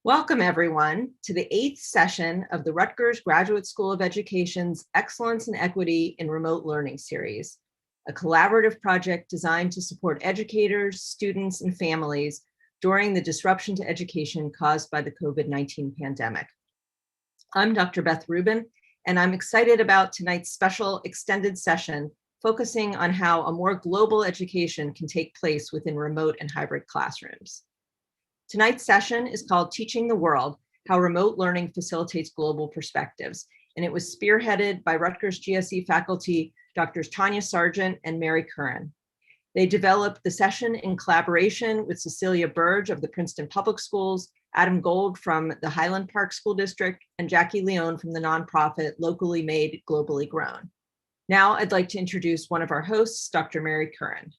Welcome, everyone, to the 8th session of the Rutgers Graduate School of Education's Excellence and Equity in Remote Learning series, a collaborative project designed to support educators, students, and families during the disruption to education caused by the COVID-19 pandemic. I'm Dr. Beth Rubin, and I'm excited about tonight's special extended session focusing on how a more global education can take place within remote and hybrid classrooms. Tonight's session is called Teaching the World, How Remote Learning Facilitates Global Perspectives, and it was spearheaded by Rutgers GSE faculty, Drs. Tanya Sargent and Mary Curran. They developed the session in collaboration with Cecilia Burge of the Princeton Public Schools, Adam Gold from the Highland Park School District, and Jackie Leone from the nonprofit Locally Made, Globally Grown. Now I'd like to introduce one of our hosts, Dr. Mary Curran.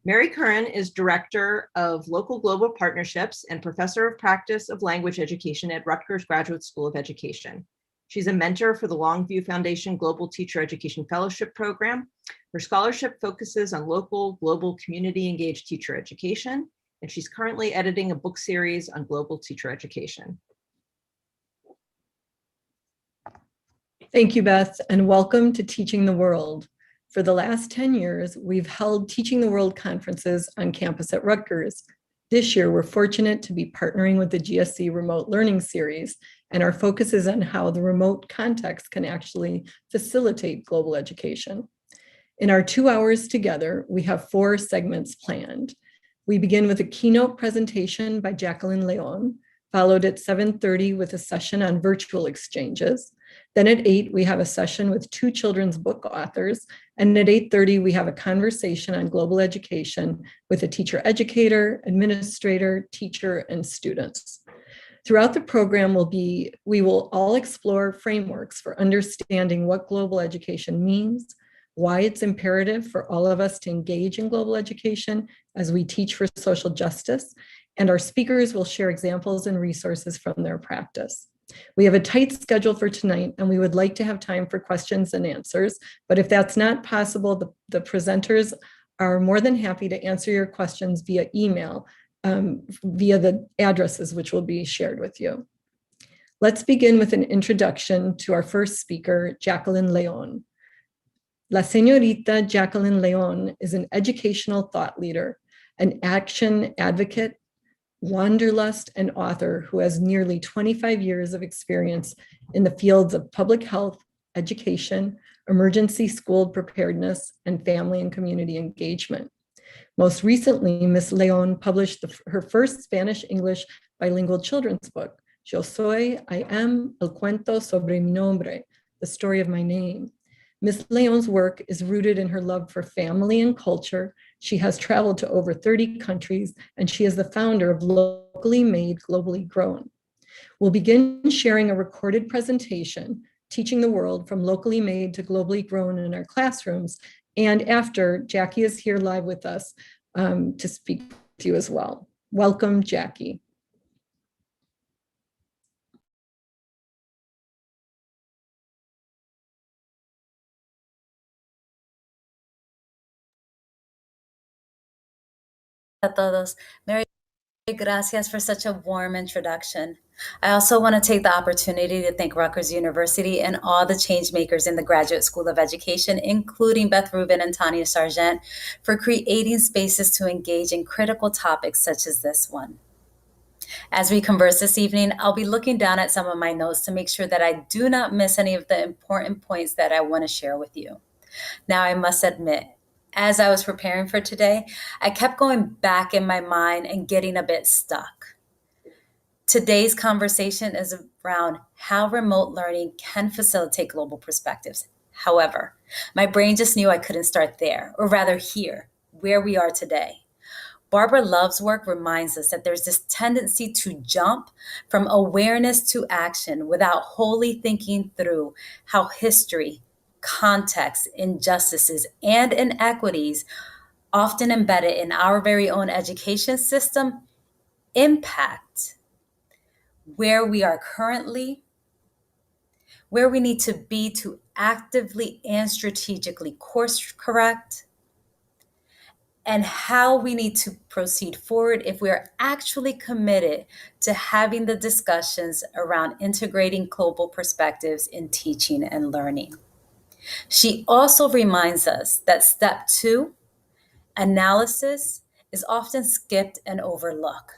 Mary Curran is Director of Local Global Partnerships and Professor of Practice of Language Education at Rutgers Graduate School of Education. She's a mentor for the Longview Foundation Global Teacher Education Fellowship Program. Her scholarship focuses on local, global, community-engaged teacher education, and she's currently editing a book series on global teacher education. Thank you, Beth, and welcome to Teaching the World. For the last 10 years, we've held Teaching the World conferences on campus at Rutgers. This year, we're fortunate to be partnering with the GSE Remote Learning Series, and our focus is on how the remote context can actually facilitate global education. In our 2 hours together, we have 4 segments planned. We begin with a keynote presentation by Jacqueline Leone, followed at 7:30 with a session on virtual exchanges. Then at 8, we have a session with 2 children's book authors. And at 8:30, we have a conversation on global education with a teacher educator, administrator, teacher, and students. Throughout the program, we will all explore frameworks for understanding what global education means, why it's imperative for all of us to engage in global education as we teach for social justice, and our speakers will share examples and resources from their practice. We have a tight schedule for tonight, and we would like to have time for questions and answers, but if that's not possible, the presenters are more than happy to answer your questions via email, via the addresses which will be shared with you. Let's begin with an introduction to our first speaker, Jacqueline Leone. La Señorita Jacqueline Leone is an educational thought leader, an action advocate, wanderlust, and author who has nearly 25 years of experience in the fields of public health, education, emergency school preparedness, and family and community engagement. Most recently, Ms. Leone published her first Spanish-English bilingual children's book, Yo soy, I am, el cuento sobre mi nombre, the story of my name. Ms. Leone's work is rooted in her love for family and culture. She has traveled to over 30 countries, and she is the founder of Locally Made, Globally Grown. We'll begin sharing a recorded presentation, Teaching the World from Locally Made to Globally Grown in our classrooms. And after, Jackie is here live with us to speak to you as well. Welcome, Jackie. A todos. Mary, gracias for such a warm introduction. I also want to take the opportunity to thank Rutgers University and all the change makers in the Graduate School of Education, including Beth Rubin and Tanya Sargent, for creating spaces to engage in critical topics such as this one. As we converse this evening, I'll be looking down at some of my notes to make sure that I do not miss any of the important points that I want to share with you. Now, I must admit, as I was preparing for today, I kept going back in my mind and getting a bit stuck. Today's conversation is around how remote learning can facilitate global perspectives. However, my brain just knew I couldn't start there, or rather here, where we are today. Barbara Love's work reminds us that there's this tendency to jump from awareness to action without wholly thinking through how history, context, injustices, and inequities often embedded in our very own education system impact where we are currently, where we need to be to actively and strategically course correct, and how we need to proceed forward if we are actually committed to having the discussions around integrating global perspectives in teaching and learning. She also reminds us that step 2, analysis, is often skipped and overlooked.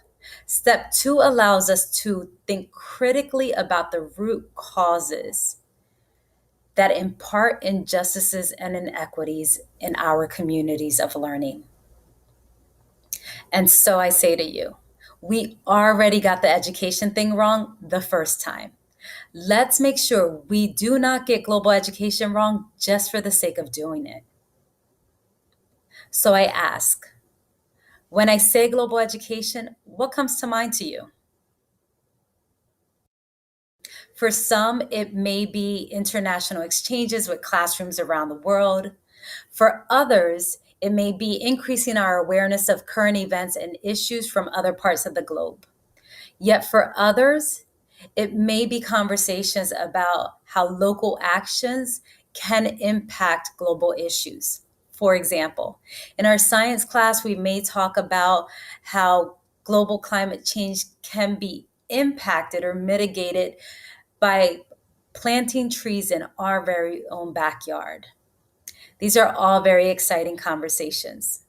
Step 2 allows us to think critically about the root causes that impart injustices and inequities in our communities of learning. And so I say to you, we already got the education thing wrong the first time. Let's make sure we do not get global education wrong just for the sake of doing it. So I ask, when I say global education, what comes to mind to you? For some, it may be international exchanges with classrooms around the world. For others, it may be increasing our awareness of current events and issues from other parts of the globe. Yet for others, it may be conversations about how local actions can impact global issues. For example, in our science class, we may talk about how global climate change can be impacted or mitigated by planting trees in our very own backyard. These are all very exciting conversations.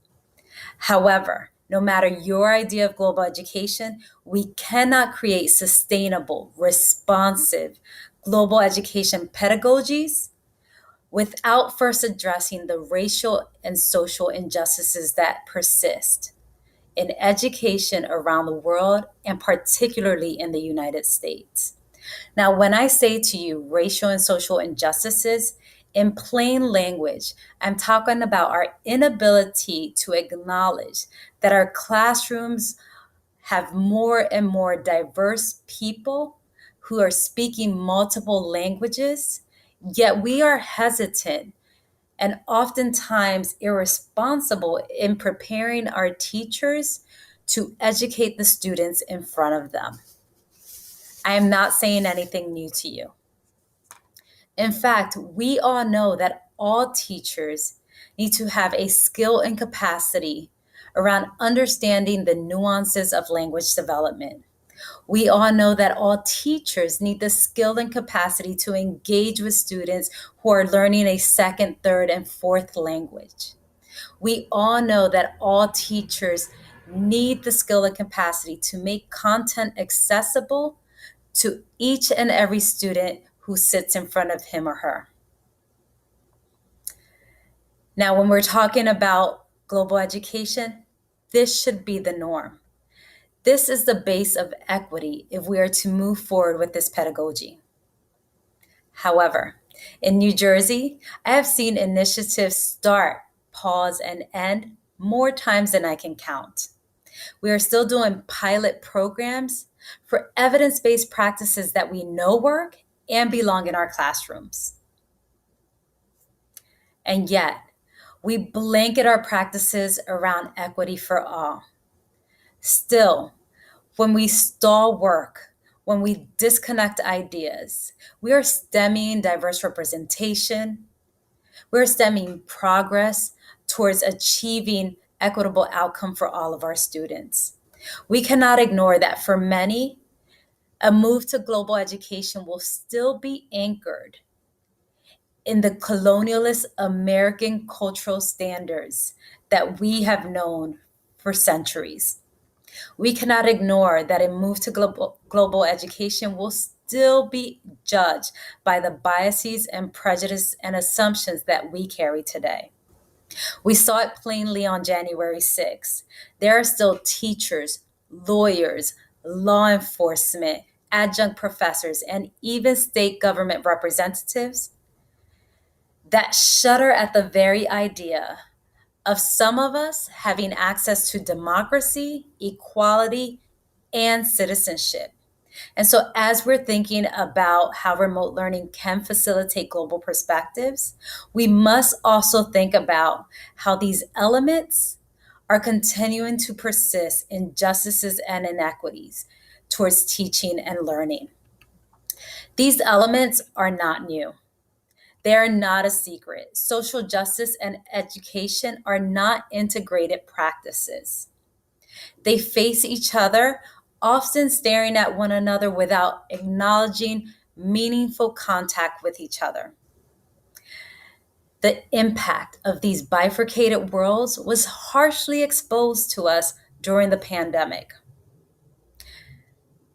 However, no matter your idea of global education, we cannot create sustainable, responsive global education pedagogies without first addressing the racial and social injustices that persist in education around the world, and particularly in the United States. Now, when I say to you racial and social injustices, in plain language, I'm talking about our inability to acknowledge that our classrooms have more and more diverse people who are speaking multiple languages, yet we are hesitant and oftentimes irresponsible in preparing our teachers to educate the students in front of them. I am not saying anything new to you. In fact, we all know that all teachers need to have a skill and capacity around understanding the nuances of language development. We all know that all teachers need the skill and capacity to engage with students who are learning a second, third, and fourth language. We all know that all teachers need the skill and capacity to make content accessible to each and every student who sits in front of him or her. Now, when we're talking about global education, this should be the norm. This is the base of equity if we are to move forward with this pedagogy. However, in New Jersey, I have seen initiatives start, pause, and end more times than I can count. We are still doing pilot programs for evidence-based practices that we know work and belong in our classrooms. And yet, we blanket our practices around equity for all. Still, when we stall work, when we disconnect ideas, we are stemming diverse representation, we're stemming progress towards achieving equitable outcome for all of our students. We cannot ignore that for many, a move to global education will still be anchored in the colonialist American cultural standards that we have known for centuries. We cannot ignore that a move to global education will still be judged by the biases and prejudice and assumptions that we carry today. We saw it plainly on January 6th. There are still teachers, lawyers, law enforcement, adjunct professors, and even state government representatives that shudder at the very idea of some of us having access to democracy, equality, and citizenship. And so, as we're thinking about how remote learning can facilitate global perspectives, we must also think about how these elements are continuing to persist injustices and inequities towards teaching and learning. These elements are not new. They are not a secret. Social justice and education are not integrated practices. They face each other, often staring at one another without acknowledging meaningful contact with each other. The impact of these bifurcated worlds was harshly exposed to us during the pandemic.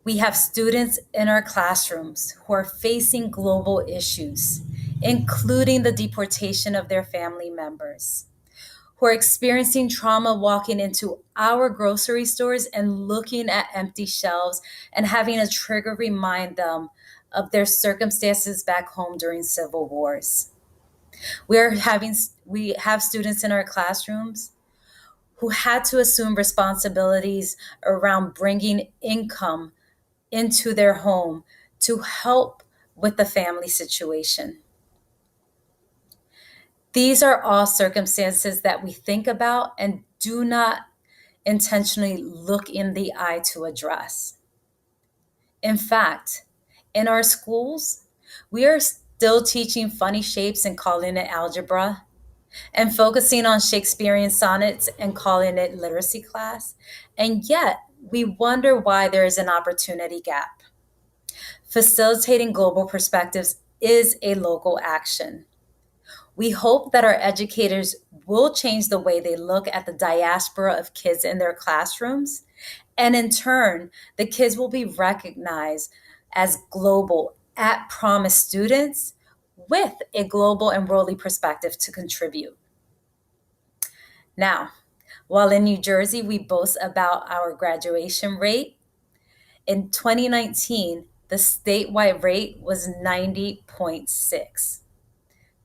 We have students in our classrooms who are facing global issues, including the deportation of their family members, who are experiencing trauma walking into our grocery stores and looking at empty shelves and having a trigger remind them of their circumstances back home during civil wars. We have students in our classrooms who had to assume responsibilities around bringing income into their home to help with the family situation. These are all circumstances that we think about and do not intentionally look in the eye to address. In fact, in our schools, we are still teaching funny shapes and calling it algebra, and focusing on Shakespearean sonnets and calling it literacy class. And yet, we wonder why there is an opportunity gap. Facilitating global perspectives is a local action. We hope that our educators will change the way they look at the diaspora of kids in their classrooms. And in turn, the kids will be recognized as global at-promise students with a global and worldly perspective to contribute. Now, while in New Jersey, we boast about our graduation rate, in 2019, the statewide rate was 90.6.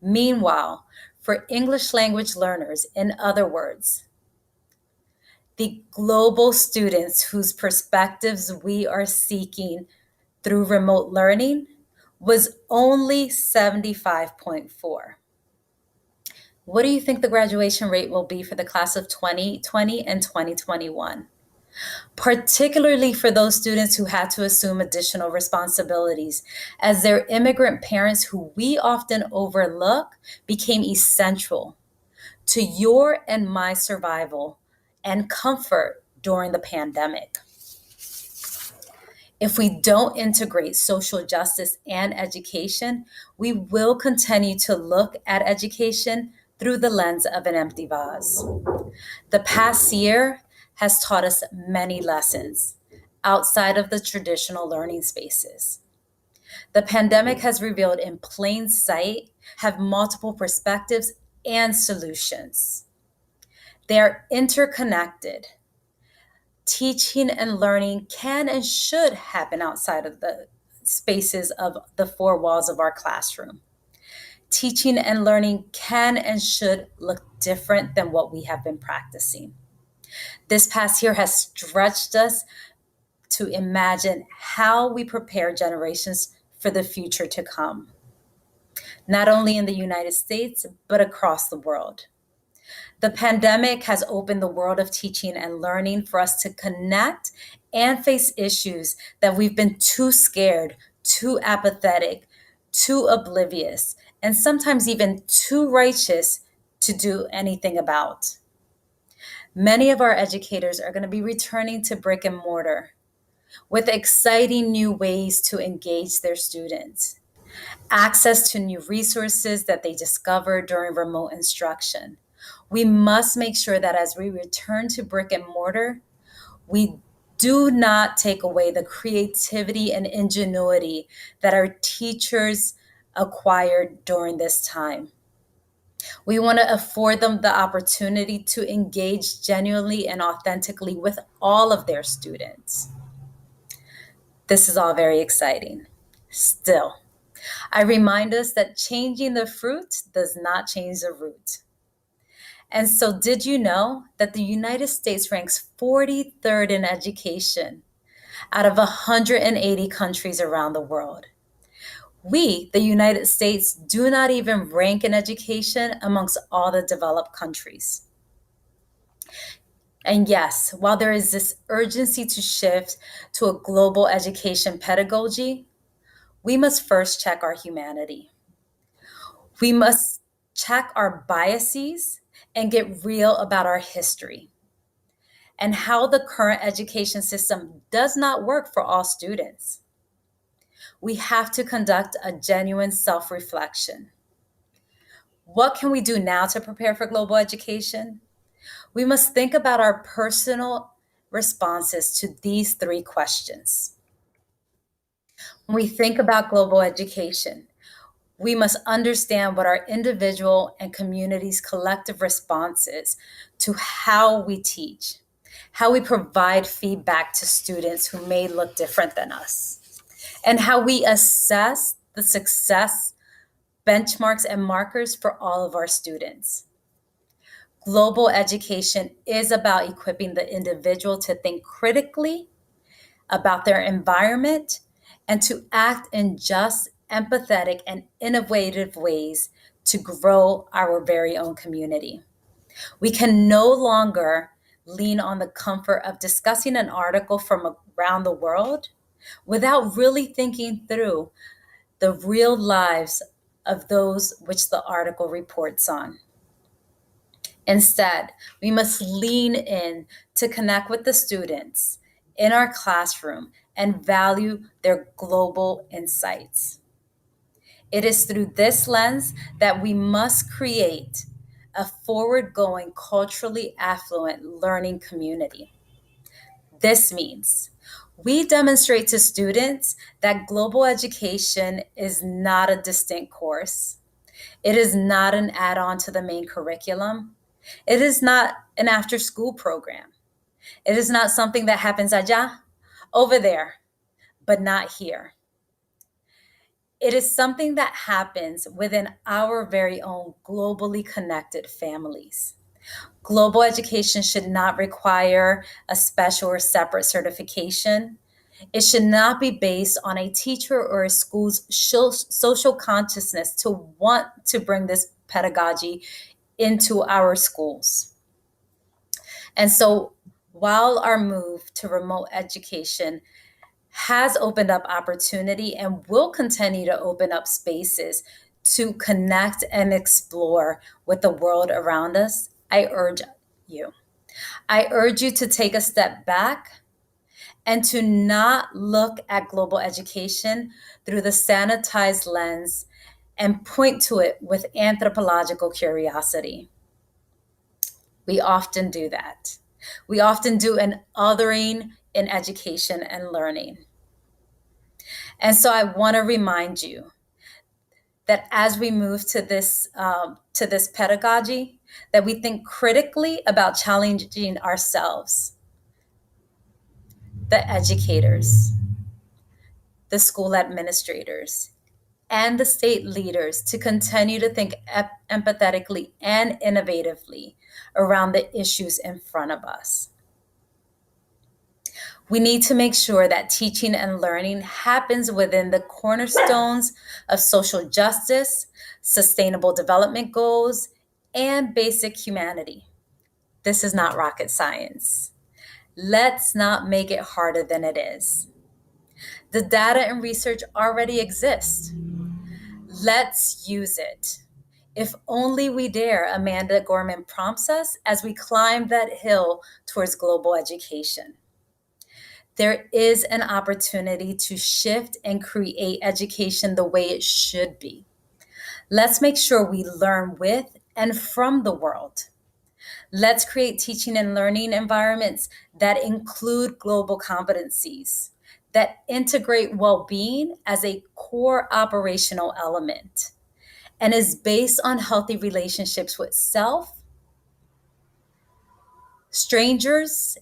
Meanwhile, for English language learners, in other words, the global students whose perspectives we are seeking through remote learning was only 75.4. What do you think the graduation rate will be for the class of 2020 and 2021? Particularly for those students who had to assume additional responsibilities, as their immigrant parents, who we often overlook, became essential to your and my survival and comfort during the pandemic. If we don't integrate social justice and education, we will continue to look at education through the lens of an empty vase. The past year has taught us many lessons outside of the traditional learning spaces. The pandemic has revealed in plain sight, have multiple perspectives and solutions. They are interconnected. Teaching and learning can and should happen outside of the spaces of the four walls of our classroom. Teaching and learning can and should look different than what we have been practicing. This past year has stretched us to imagine how we prepare generations for the future to come, not only in the United States, but across the world. The pandemic has opened the world of teaching and learning for us to connect and face issues that we've been too scared, too apathetic, too oblivious, and sometimes even too righteous to do anything about. Many of our educators are going to be returning to brick and mortar with exciting new ways to engage their students, access to new resources that they discover during remote instruction. We must make sure that as we return to brick and mortar, we do not take away the creativity and ingenuity that our teachers acquired during this time. We want to afford them the opportunity to engage genuinely and authentically with all of their students. This is all very exciting. Still, I remind us that changing the fruit does not change the root. And so, did you know that the United States ranks 43rd in education out of 180 countries around the world? We, the United States, do not even rank in education amongst all the developed countries. And yes, while there is this urgency to shift to a global education pedagogy, we must first check our humanity. We must check our biases and get real about our history and how the current education system does not work for all students. We have to conduct a genuine self-reflection. What can we do now to prepare for global education? We must think about our personal responses to these three questions. When we think about global education, we must understand what our individual and community's collective response is to how we teach, how we provide feedback to students who may look different than us, and how we assess the success benchmarks and markers for all of our students. Global education is about equipping the individual to think critically about their environment and to act in just, empathetic, and innovative ways to grow our very own community. We can no longer lean on the comfort of discussing an article from around the world without really thinking through the real lives of those which the article reports on. Instead, we must lean in to connect with the students in our classroom and value their global insights. It is through this lens that we must create a forward-going, culturally affluent learning community. This means we demonstrate to students that global education is not a distinct course. It is not an add-on to the main curriculum. It is not an after-school program. It is not something that happens allá, over there, but not here. It is something that happens within our very own globally connected families. Global education should not require a special or separate certification. It should not be based on a teacher or a school's social consciousness to want to bring this pedagogy into our schools. And so while our move to remote education has opened up opportunity and will continue to open up spaces to connect and explore with the world around us, I urge you to take a step back and to not look at global education through the sanitized lens and point to it with anthropological curiosity. We often do that. We often do an othering in education and learning. And so I want to remind you that as we move to this pedagogy, that we think critically about challenging ourselves, the educators, the school administrators, and the state leaders to continue to think empathetically and innovatively around the issues in front of us. We need to make sure that teaching and learning happens within the cornerstones of social justice, sustainable development goals, and basic humanity. This is not rocket science. Let's not make it harder than it is. The data and research already exist. Let's use it. If only we dare, Amanda Gorman prompts us as we climb that hill towards global education. There is an opportunity to shift and create education the way it should be. Let's make sure we learn with and from the world. Let's create teaching and learning environments that include global competencies, that integrate well-being as a core operational element, and is based on healthy relationships with self, strangers,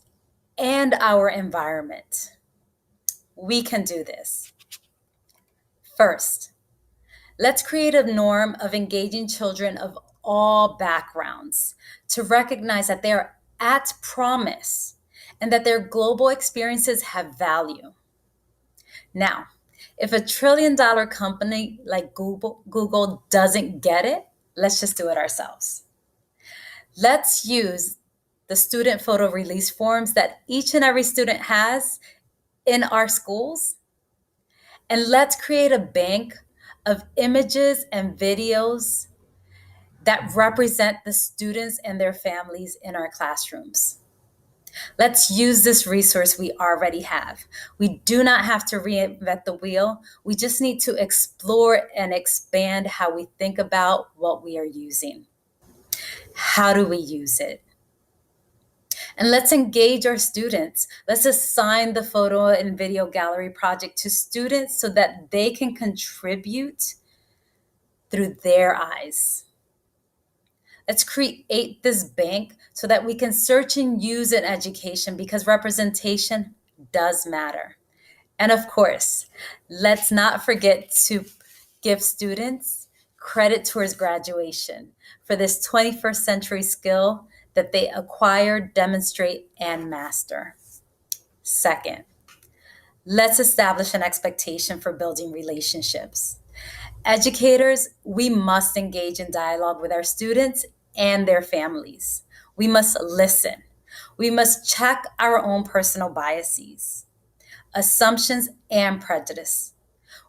and our environment. We can do this. First, let's create a norm of engaging children of all backgrounds to recognize that they are at promise and that their global experiences have value. Now, if a $1 trillion company like Google doesn't get it, let's just do it ourselves. Let's use the student photo release forms that each and every student has in our schools, and let's create a bank of images and videos that represent the students and their families in our classrooms. Let's use this resource we already have. We do not have to reinvent the wheel. We just need to explore and expand how we think about what we are using. How do we use it? And let's engage our students. Let's assign the photo and video gallery project to students so that they can contribute through their eyes. Let's create this bank so that we can search and use in education, because representation does matter. And of course, let's not forget to give students credit towards graduation for this 21st century skill that they acquire, demonstrate, and master. Second, let's establish an expectation for building relationships. Educators, we must engage in dialogue with our students and their families. We must listen. We must check our own personal biases, assumptions, and prejudice.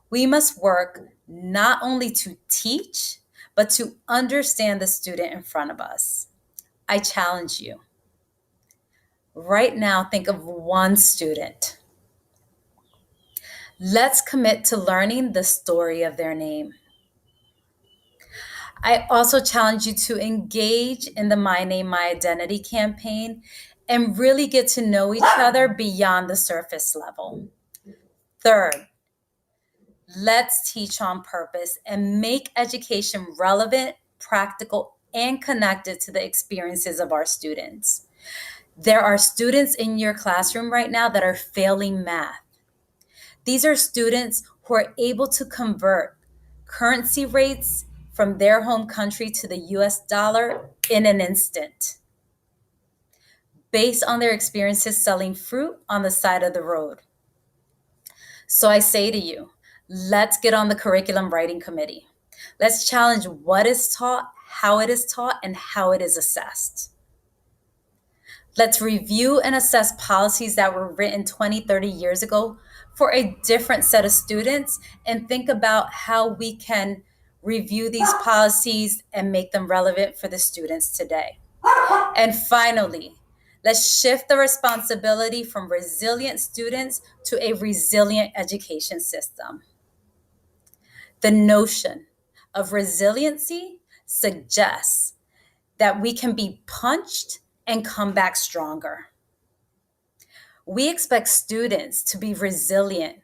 We must work not only to teach, but to understand the student in front of us. I challenge you. Right now, think of one student. Let's commit to learning the story of their name. I also challenge you to engage in the My Name, My Identity campaign and really get to know each other beyond the surface level. Third, let's teach on purpose and make education relevant, practical, and connected to the experiences of our students. There are students in your classroom right now that are failing math. These are students who are able to convert currency rates from their home country to the US dollar in an instant, based on their experiences selling fruit on the side of the road. So I say to you, let's get on the curriculum writing committee. Let's challenge what is taught, how it is taught, and how it is assessed. Let's review and assess policies that were written 20, 30 years ago for a different set of students, and think about how we can review these policies and make them relevant for the students today. And finally, let's shift the responsibility from resilient students to a resilient education system. The notion of resiliency suggests that we can be punched and come back stronger. We expect students to be resilient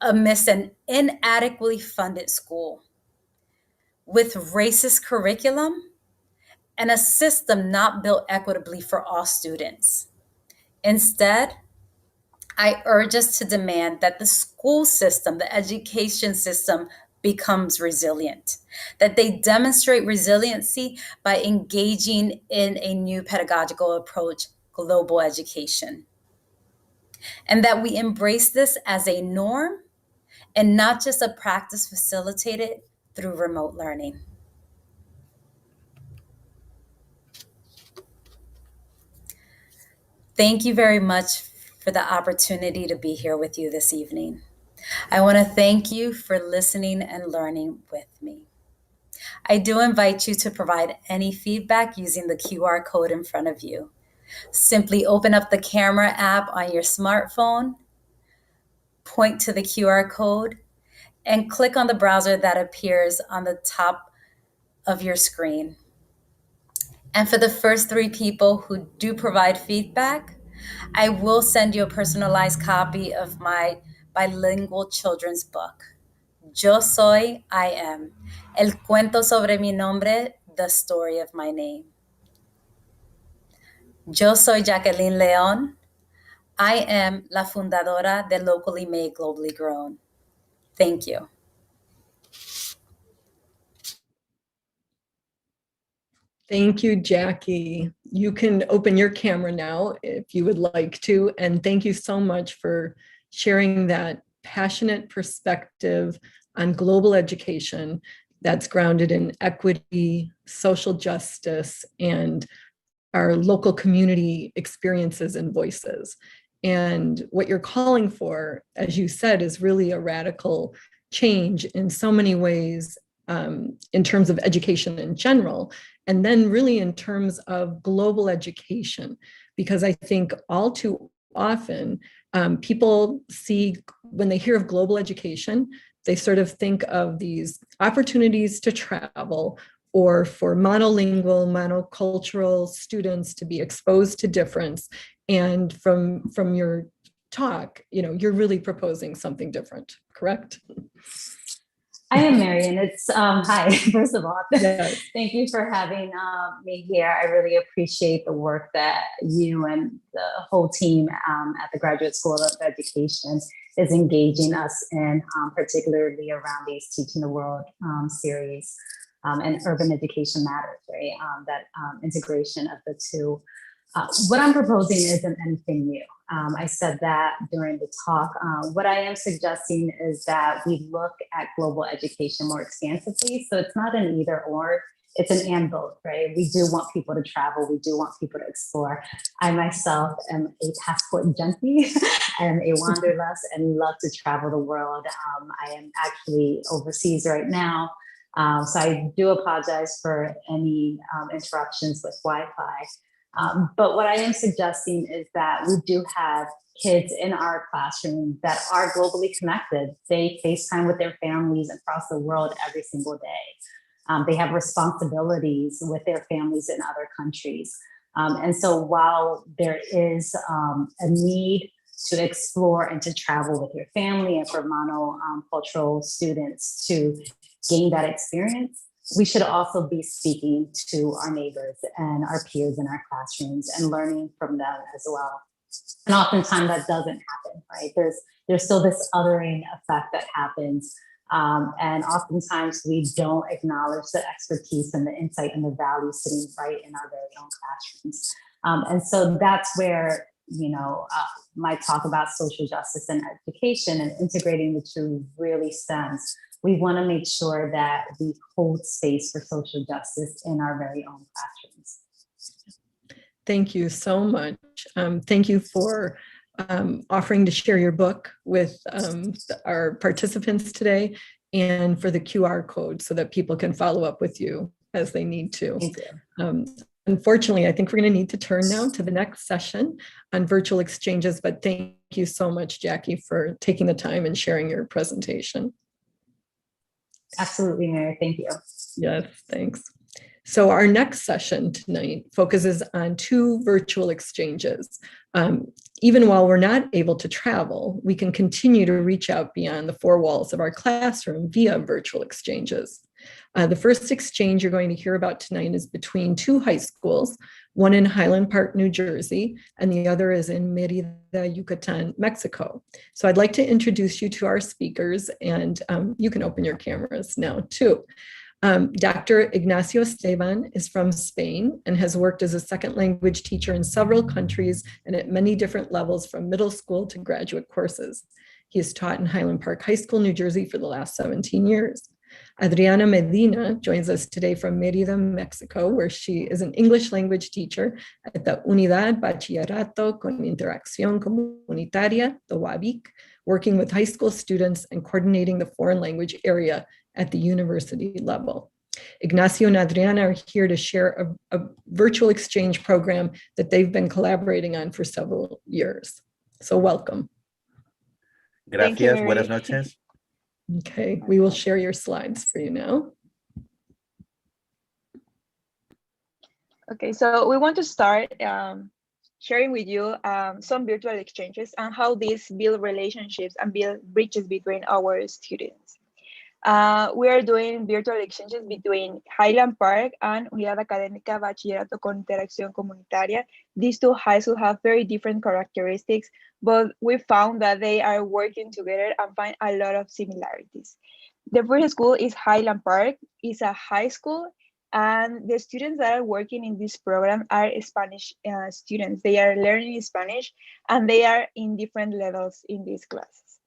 amidst an inadequately funded school with racist curriculum and a system not built equitably for all students. Instead, I urge us to demand that the school system, the education system, becomes resilient, that they demonstrate resiliency by engaging in a new pedagogical approach, global education, and that we embrace this as a norm and not just a practice facilitated through remote learning. Thank you very much for the opportunity to be here with you this evening. I want to thank you for listening and learning with me. I do invite you to provide any feedback using the QR code in front of you. Simply open up the camera app on your smartphone, point to the QR code, and click on the browser that appears on the top of your screen. And for the first 3 people who do provide feedback, I will send you a personalized copy of my bilingual children's book, Yo Soy, I Am, El Cuento sobre mi nombre, The Story of My Name. Yo soy Jacqueline León. I am la fundadora de Locally Made, Globally Grown. Thank you. Thank you, Jackie. You can open your camera now if you would like to. And thank you so much for sharing that passionate perspective on global education that's grounded in equity, social justice, and our local community experiences and voices. And what you're calling for, as you said, is really a radical change in so many ways in terms of education in general, and then really in terms of global education, because I think all too often people see, when they hear of global education, they sort of think of these opportunities to travel or for monolingual, monocultural students to be exposed to difference. And from your talk, you're really proposing something different, correct? I am Marian. It's hi. First of all, Yes. thank you for having me here. I really appreciate the work that you and the whole team at the Graduate School of Education is engaging us in, particularly around these Teaching the World series and Urban Education Matters, right? That integration of the two. What I'm proposing isn't anything new. I said that during the talk. What I am suggesting is that we look at global education more expansively. So it's not an either or, it's an and both, right? We do want people to travel. We do want people to explore. I myself am a passport junkie and a wanderlust and love to travel the world. I am actually overseas right now. So I do apologize for any interruptions with Wi-Fi. But what I am suggesting is that we do have kids in our classroom that are globally connected. They FaceTime with their families across the world every single day. They have responsibilities with their families in other countries. And so while there is a need to explore and to travel with your family and for monocultural students to gain that experience, we should also be speaking to our neighbors and our peers in our classrooms and learning from them as well. And oftentimes that doesn't happen, right? There's still this othering effect that happens. And oftentimes we don't acknowledge the expertise and the insight and the value sitting right in our very own classrooms. And so that's where, my talk about social justice and education and integrating the two really stems. We want to make sure that we hold space for social justice in our very own classrooms. Thank you so much. Thank you for offering to share your book with our participants today, and for the QR code so that people can follow up with you as they need to. Thank you. Unfortunately, I think we're going to need to turn now to the next session on virtual exchanges, but thank you so much, Jackie, for taking the time and sharing your presentation. Absolutely, Mary. Thank you. Yes, thanks. So our next session tonight focuses on 2 virtual exchanges. Even while we're not able to travel, we can continue to reach out beyond the 4 walls of our classroom via virtual exchanges. The first exchange you're going to hear about tonight is between 2 high schools, one in Highland Park, New Jersey, and the other is in Mérida, Yucatan, Mexico. So I'd like to introduce you to our speakers, and you can open your cameras now too. Dr. Ignacio Esteban is from Spain and has worked as a second language teacher in several countries and at many different levels from middle school to graduate courses. He has taught in Highland Park High School, New Jersey for the last 17 years. Adriana Medina joins us today from Mérida, Mexico, where she is an English language teacher at the Unidad Bachillerato con Interacción Comunitaria, the UABIC, working with high school students and coordinating the foreign language area at the university level. Ignacio and Adriana are here to share a virtual exchange program that they've been collaborating on for several years. So welcome. Gracias, buenas noches. Okay, we will share your slides for you now. Okay, so we want to start sharing with you some virtual exchanges and how these build relationships and build bridges between our students. We are doing virtual exchanges between Highland Park and Unidad Académica Bachillerato con Interacción Comunitaria. These 2 high schools have very different characteristics, but we found that they are working together and find a lot of similarities. The first school is Highland Park. It's a high school, and the students that are working in this program are Spanish students. They are learning Spanish, and they are in different levels in these classes.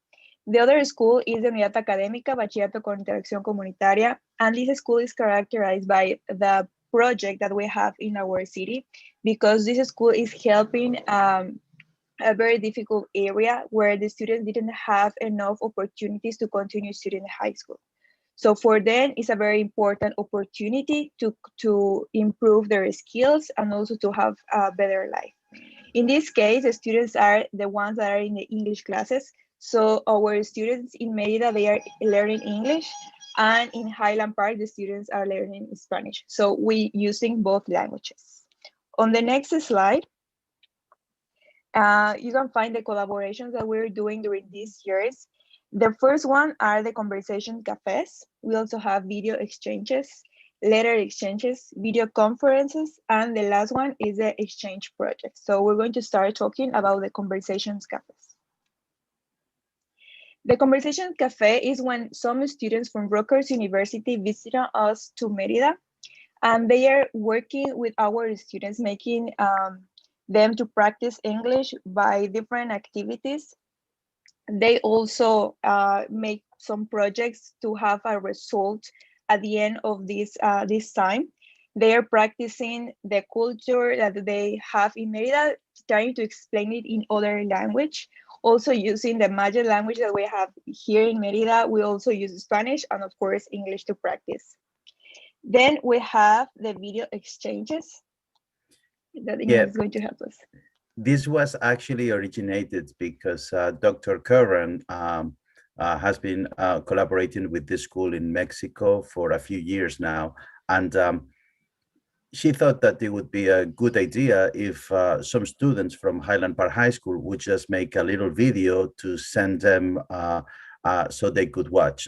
The other school is the Unidad Académica Bachillerato con Interacción Comunitaria, and this school is characterized by the project that we have in our city, because this school is helping a very difficult area where the students didn't have enough opportunities to continue studying high school. So for them, it's a very important opportunity to improve their skills and also to have a better life. In this case, the students are the ones that are in the English classes. So our students in Merida, they are learning English, and in Highland Park, the students are learning Spanish. So we using both languages. On the next slide, you can find the collaborations that we're doing during these years. The first one are the conversation cafes. We also have video exchanges, letter exchanges, video conferences, and the last one is the exchange project. So we're going to start talking about the conversations cafes. The conversation cafe is when some students from Rutgers University visit us to Merida, and they are working with our students, making them to practice English by different activities. They also make some projects to have a result at the end of this time. They are practicing the culture that they have in Merida, trying to explain it in other language. Also using the Maya language that we have here in Merida, we also use Spanish and of course English to practice. Then we have the video exchanges that is going to help us. This was actually originated because Dr. Curran has been collaborating with this school in Mexico for a few years now. And she thought that it would be a good idea if some students from Highland Park High School would just make a little video to send them so they could watch.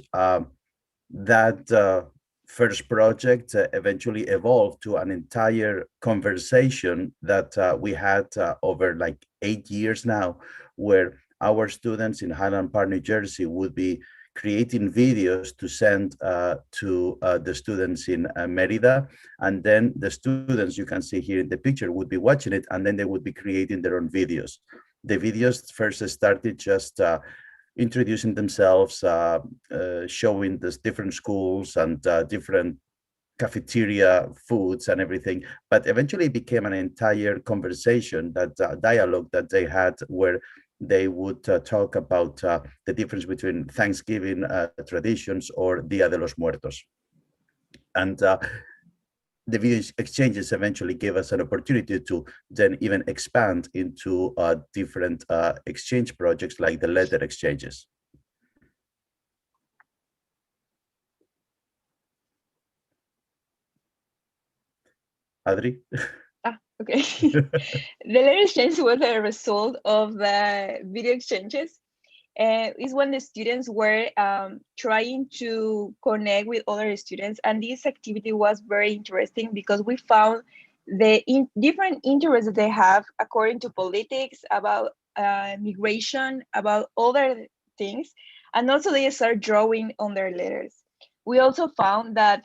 That first project eventually evolved to an entire conversation that we had over like 8 years now, where our students in Highland Park, New Jersey would be creating videos to send to the students in Merida. And then the students, you can see here in the picture, would be watching it, and then they would be creating their own videos. The videos first started just introducing themselves, showing the different schools and different cafeteria foods and everything, but eventually it became an entire conversation, that dialogue that they had, where they would talk about the difference between Thanksgiving traditions or Dia de los Muertos. And the video exchanges eventually gave us an opportunity to then even expand into different exchange projects like the letter exchanges. Adri? Okay. The letter exchange was a result of the video exchanges. Is when the students were trying to connect with other students, and this activity was very interesting because we found the different interests that they have according to politics, about migration, about other things, and also they start drawing on their letters. We also found that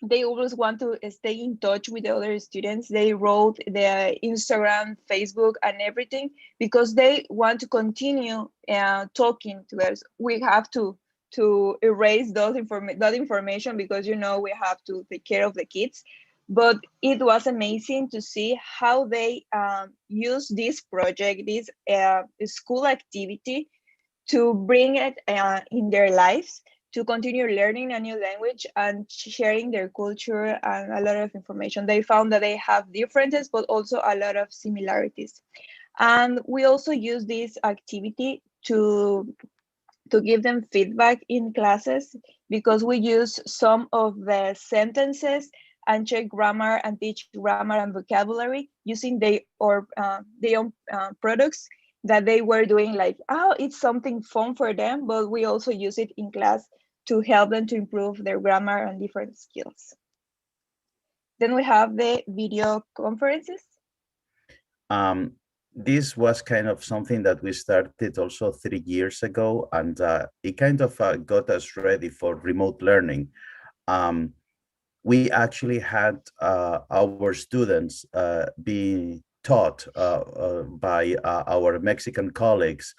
they always want to stay in touch with the other students. They wrote their Instagram, Facebook, and everything because they want to continue talking to us. We have to erase that information because, you know, we have to take care of the kids. But it was amazing to see how they use this project, this school activity, to bring it in their lives, to continue learning a new language and sharing their culture and a lot of information. They found that they have differences, but also a lot of similarities. And we also use this activity to give them feedback in classes, because we use some of the sentences and check grammar and teach grammar and vocabulary using their own products that they were doing, like, oh, it's something fun for them, but we also use it in class to help them to improve their grammar and different skills. Then we have the video conferences. This was kind of something that we started also 3 years ago, and it kind of got us ready for remote learning. We actually had our students being taught by our Mexican colleagues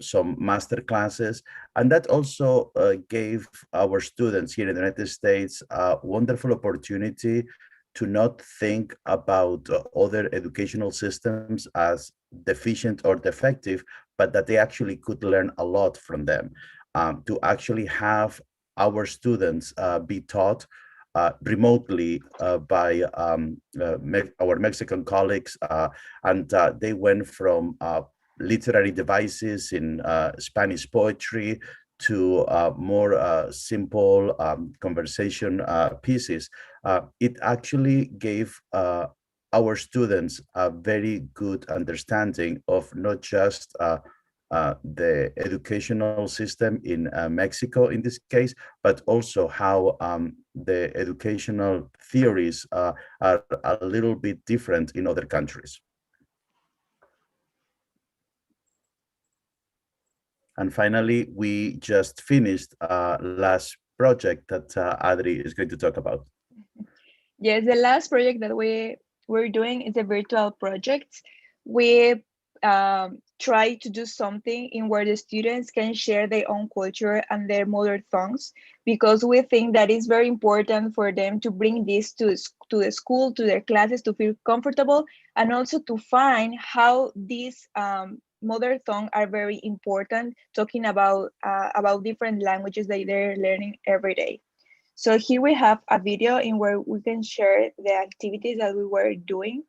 some master classes, and that also gave our students here in the United States a wonderful opportunity to not think about other educational systems as deficient or defective, but that they actually could learn a lot from them. To actually have our students be taught remotely by our Mexican colleagues, and they went from literary devices in Spanish poetry to more simple conversation pieces. It actually gave our students a very good understanding of not just the educational system in Mexico in this case, but also how the educational theories are a little bit different in other countries. And finally, we just finished last project that Adri is going to talk about. Yes, the last project that we're doing is a virtual project. We try to do something in where the students can share their own culture and their mother tongues, because we think that is very important for them to bring this to the school, to their classes, to feel comfortable, and also to find how these mother tongue are very important, talking about different languages that they're learning every day. So here we have a video in where we can share the activities that we were doing.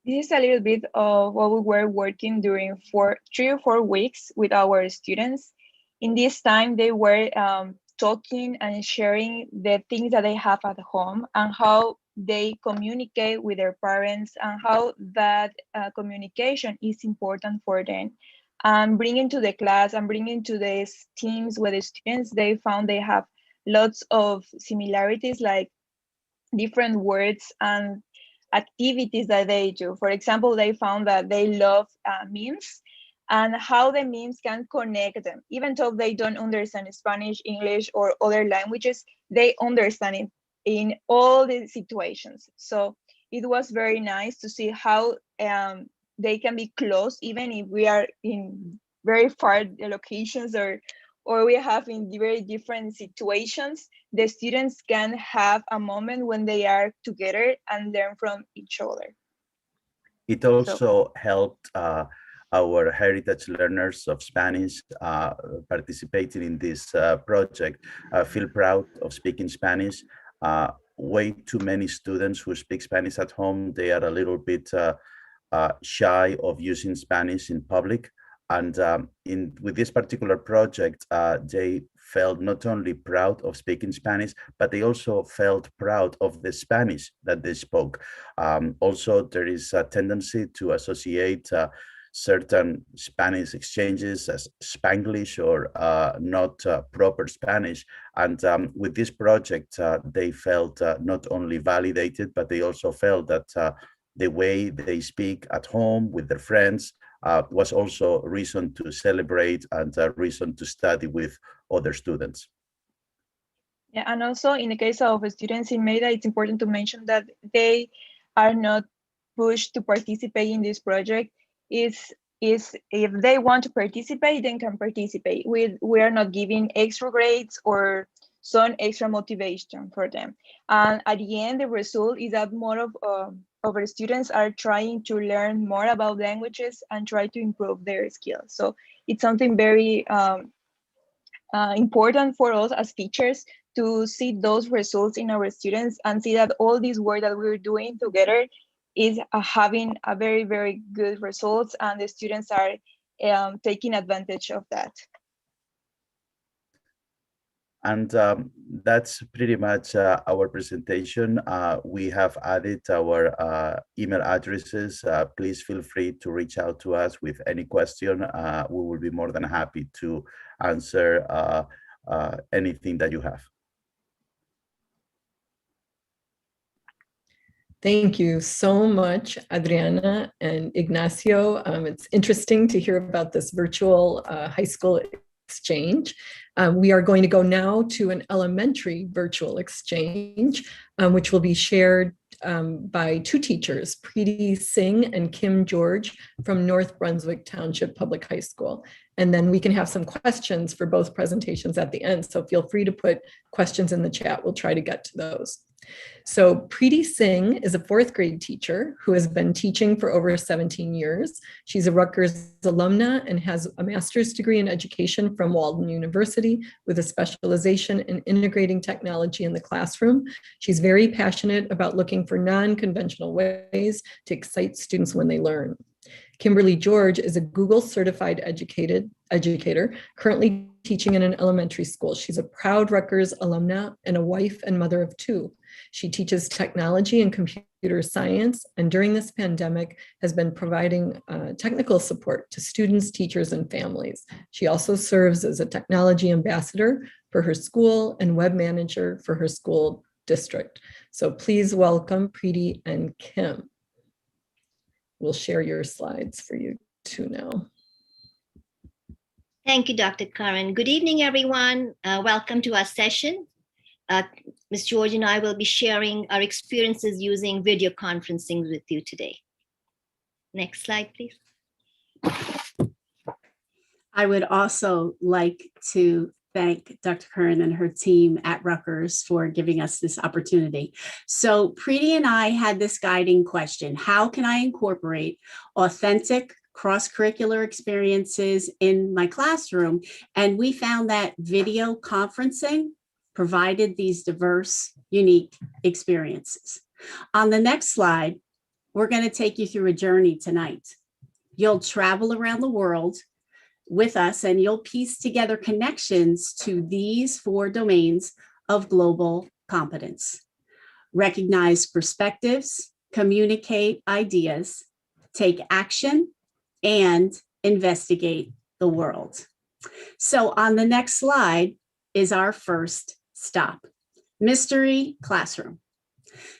This is a little bit of what we were working during 3 or 4 weeks with our students. In this time, they were talking and sharing the things that they have at home and how they communicate with their parents and how that communication is important for them. And bringing to the class and bringing to these teams with the students, they found they have lots of similarities, like different words and activities that they do. For example, they found that they love memes and how the memes can connect them. Even though they don't understand Spanish, English, or other languages, they understand it in all the situations. So it was very nice to see how they can be close, even if we are in very far locations or we have in very different situations. The students can have a moment when they are together and learn from each other. It also helped our heritage learners of Spanish participating in this project feel proud of speaking Spanish. Way too many students who speak Spanish at home, they are a little bit shy of using Spanish in public. And with this particular project, they felt not only proud of speaking Spanish, but they also felt proud of the Spanish that they spoke. Also, there is a tendency to associate certain Spanish exchanges as Spanglish or not proper Spanish. And with this project, they felt not only validated, but they also felt that the way they speak at home with their friends was also a reason to celebrate and a reason to study with other students. Yeah, and also in the case of students in Mérida, it's important to mention that they are not pushed to participate in this project. Is if they want to participate, then can participate. We are not giving extra grades or some extra motivation for them. And at the end, the result is that more of our students are trying to learn more about languages and try to improve their skills. So it's something very important for us as teachers to see those results in our students and see that all this work that we're doing together is having a very, very good results, and the students are taking advantage of that. And that's pretty much our presentation. We have added our email addresses. Please feel free to reach out to us with any question. We will be more than happy to answer anything that you have. Thank you so much, Adriana and Ignacio. It's interesting to hear about this virtual high school exchange. We are going to go now to an elementary virtual exchange, which will be shared by two teachers, Preeti Singh and Kim George from North Brunswick Township Public High School. And then we can have some questions for both presentations at the end. So feel free to put questions in the chat. We'll try to get to those. So Preeti Singh is a fourth grade teacher who has been teaching for over 17 years. She's a Rutgers alumna and has a master's degree in education from Walden University with a specialization in integrating technology in the classroom. She's very passionate about looking for non-conventional ways to excite students when they learn. Kimberly George is a Google certified educator, currently teaching in an elementary school. She's a proud Rutgers alumna and a wife and mother of two. She teaches technology and computer science, and during this pandemic has been providing technical support to students, teachers, and families. She also serves as a technology ambassador for her school and web manager for her school district. So please welcome Preeti and Kim. We'll share your slides for you two now. Thank you, Dr. Karen. Good evening, everyone. Welcome to our session. Ms. George and I will be sharing our experiences using video conferencing with you today. Next slide, please. I would also like to thank Dr. Curran and her team at Rutgers for giving us this opportunity. So Preeti and I had this guiding question: how can I incorporate authentic cross-curricular experiences in my classroom? And we found that video conferencing provided these diverse, unique experiences. On the next slide, we're going to take you through a journey tonight. You'll travel around the world with us, and you'll piece together connections to these 4 domains of global competence: recognize perspectives, communicate ideas, take action, and investigate the world. So on the next slide is our first stop: Mystery Classroom.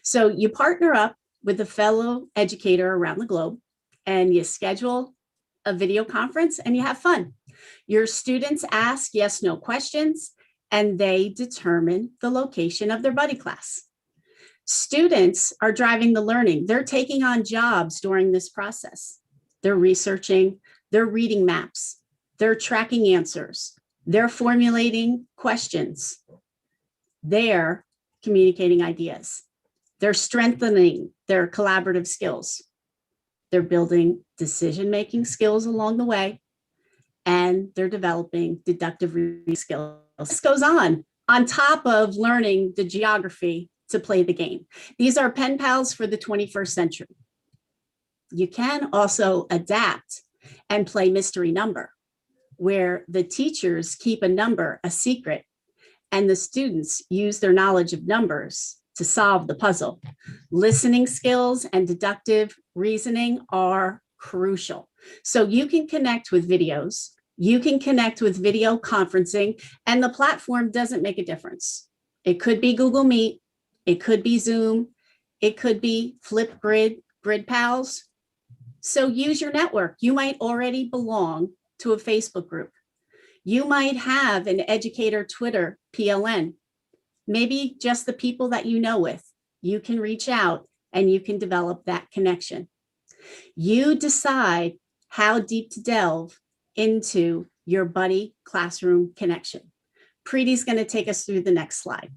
So you partner up with a fellow educator around the globe, and you schedule a video conference and you have fun. Your students ask yes/no questions, and they determine the location of their buddy class. Students are driving the learning. They're taking on jobs during this process. They're researching, they're reading maps, they're tracking answers, they're formulating questions, they're communicating ideas, they're strengthening their collaborative skills, they're building decision-making skills along the way, and they're developing deductive reasoning skills. This goes on top of learning the geography to play the game. These are pen pals for the 21st century. You can also adapt and play mystery number, where the teachers keep a number a secret and the students use their knowledge of numbers to solve the puzzle. Listening skills and deductive reasoning are crucial. So you can connect with videos, you can connect with video conferencing, and the platform doesn't make a difference. It could be Google Meet, it could be Zoom, it could be Flipgrid, Grid Pals. So use your network. You might already belong to a Facebook group. You might have an educator Twitter PLN. Maybe just the people that you know with. You can reach out and you can develop that connection. You decide how deep to delve into your buddy classroom connection. Preeti's going to take us through the next slide.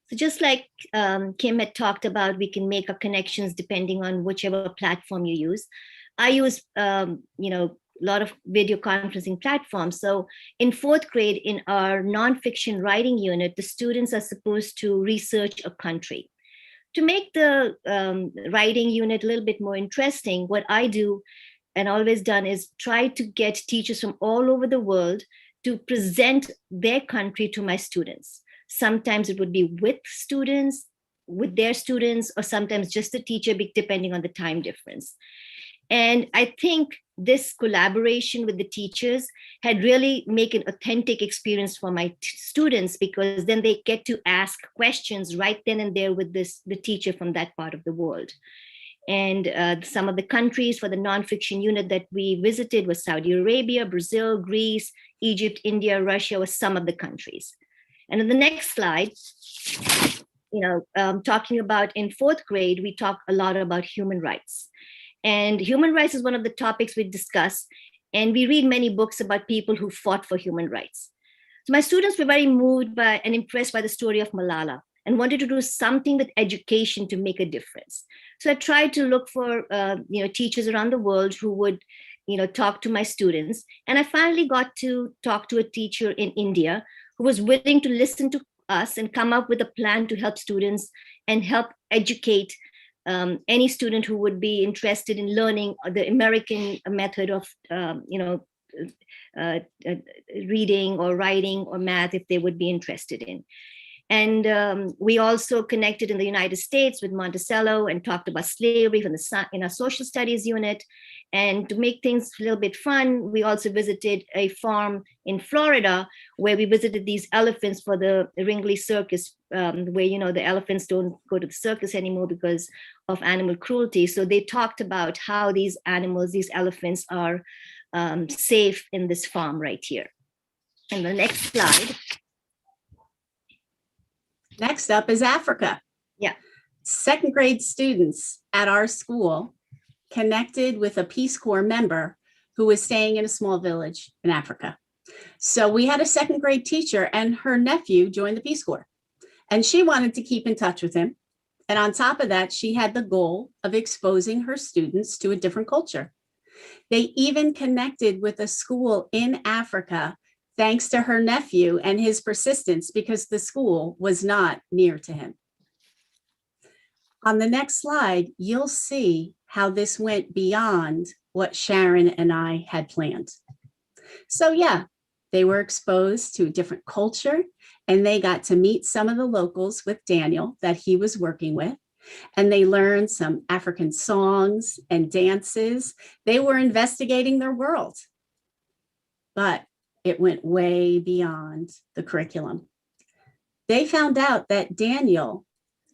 So just like Kim had talked about, we can make our connections depending on whichever platform you use. I use, lot of video conferencing platforms. So in fourth grade, in our nonfiction writing unit, the students are supposed to research a country. To make the writing unit a little bit more interesting, what I do and always done is try to get teachers from all over the world to present their country to my students. Sometimes it would be with students, with their students, or sometimes just the teacher, depending on the time difference. And I think this collaboration with the teachers had really make an authentic experience for my students, because then they get to ask questions right then and there with the teacher from that part of the world. And some of the countries for the nonfiction unit that we visited was Saudi Arabia, Brazil, Greece, Egypt, India, Russia was some of the countries. And in the next slide, talking about in fourth grade, we talk a lot about human rights. And human rights is one of the topics we discuss. And we read many books about people who fought for human rights. So my students were very moved by and impressed by the story of Malala and wanted to do something with education to make a difference. So I tried to look for teachers around the world who would talk to my students. And I finally got to talk to a teacher in India who was willing to listen to us and come up with a plan to help students and help educate any student who would be interested in learning the American method of, reading or writing or math, if they would be interested in. And we also connected in the United States with Monticello and talked about slavery in our social studies unit. And to make things a little bit fun, we also visited a farm in Florida where we visited these elephants for the Ringley Circus, where, the elephants don't go to the circus anymore because of animal cruelty. So they talked about how these animals, these elephants are safe in this farm right here. And the next slide. Next up is Africa. Yeah. Second grade students at our school connected with a Peace Corps member who was staying in a small village in Africa. So we had a second grade teacher and her nephew joined the Peace Corps, and she wanted to keep in touch with him. And on top of that, she had the goal of exposing her students to a different culture. They even connected with a school in Africa thanks to her nephew and his persistence, because the school was not near to him. On the next slide, you'll see how this went beyond what Sharon and I had planned. So yeah, they were exposed to a different culture, and they got to meet some of the locals with Daniel that he was working with, and they learned some African songs and dances. They were investigating their world, but it went way beyond the curriculum. They found out that Daniel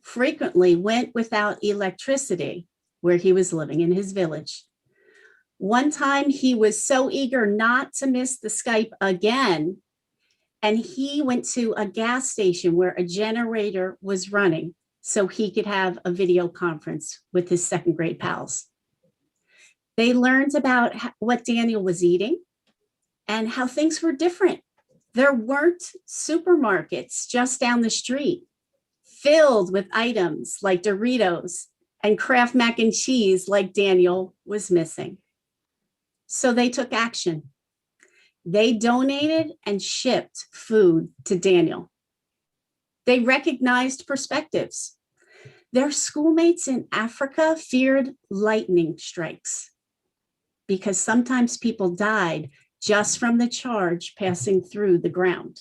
frequently went without electricity where he was living in his village. One time he was so eager not to miss the Skype again, and he went to a gas station where a generator was running so he could have a video conference with his second grade pals. They learned about what Daniel was eating and how things were different. There weren't supermarkets just down the street filled with items like Doritos and Kraft mac and cheese like Daniel was missing. So they took action. They donated and shipped food to Daniel. They recognized perspectives. Their schoolmates in Africa feared lightning strikes because sometimes people died just from the charge passing through the ground.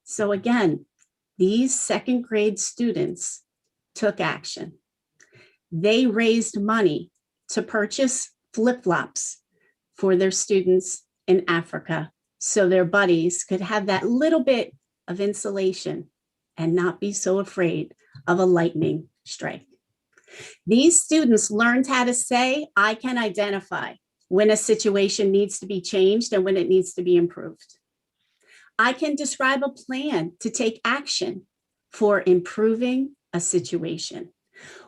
So again, these second grade students took action. They raised money to purchase flip-flops for their students in Africa so their buddies could have that little bit of insulation and not be so afraid of a lightning strike. These students learned how to say, I can identify when a situation needs to be changed and when it needs to be improved. I can describe a plan to take action for improving a situation.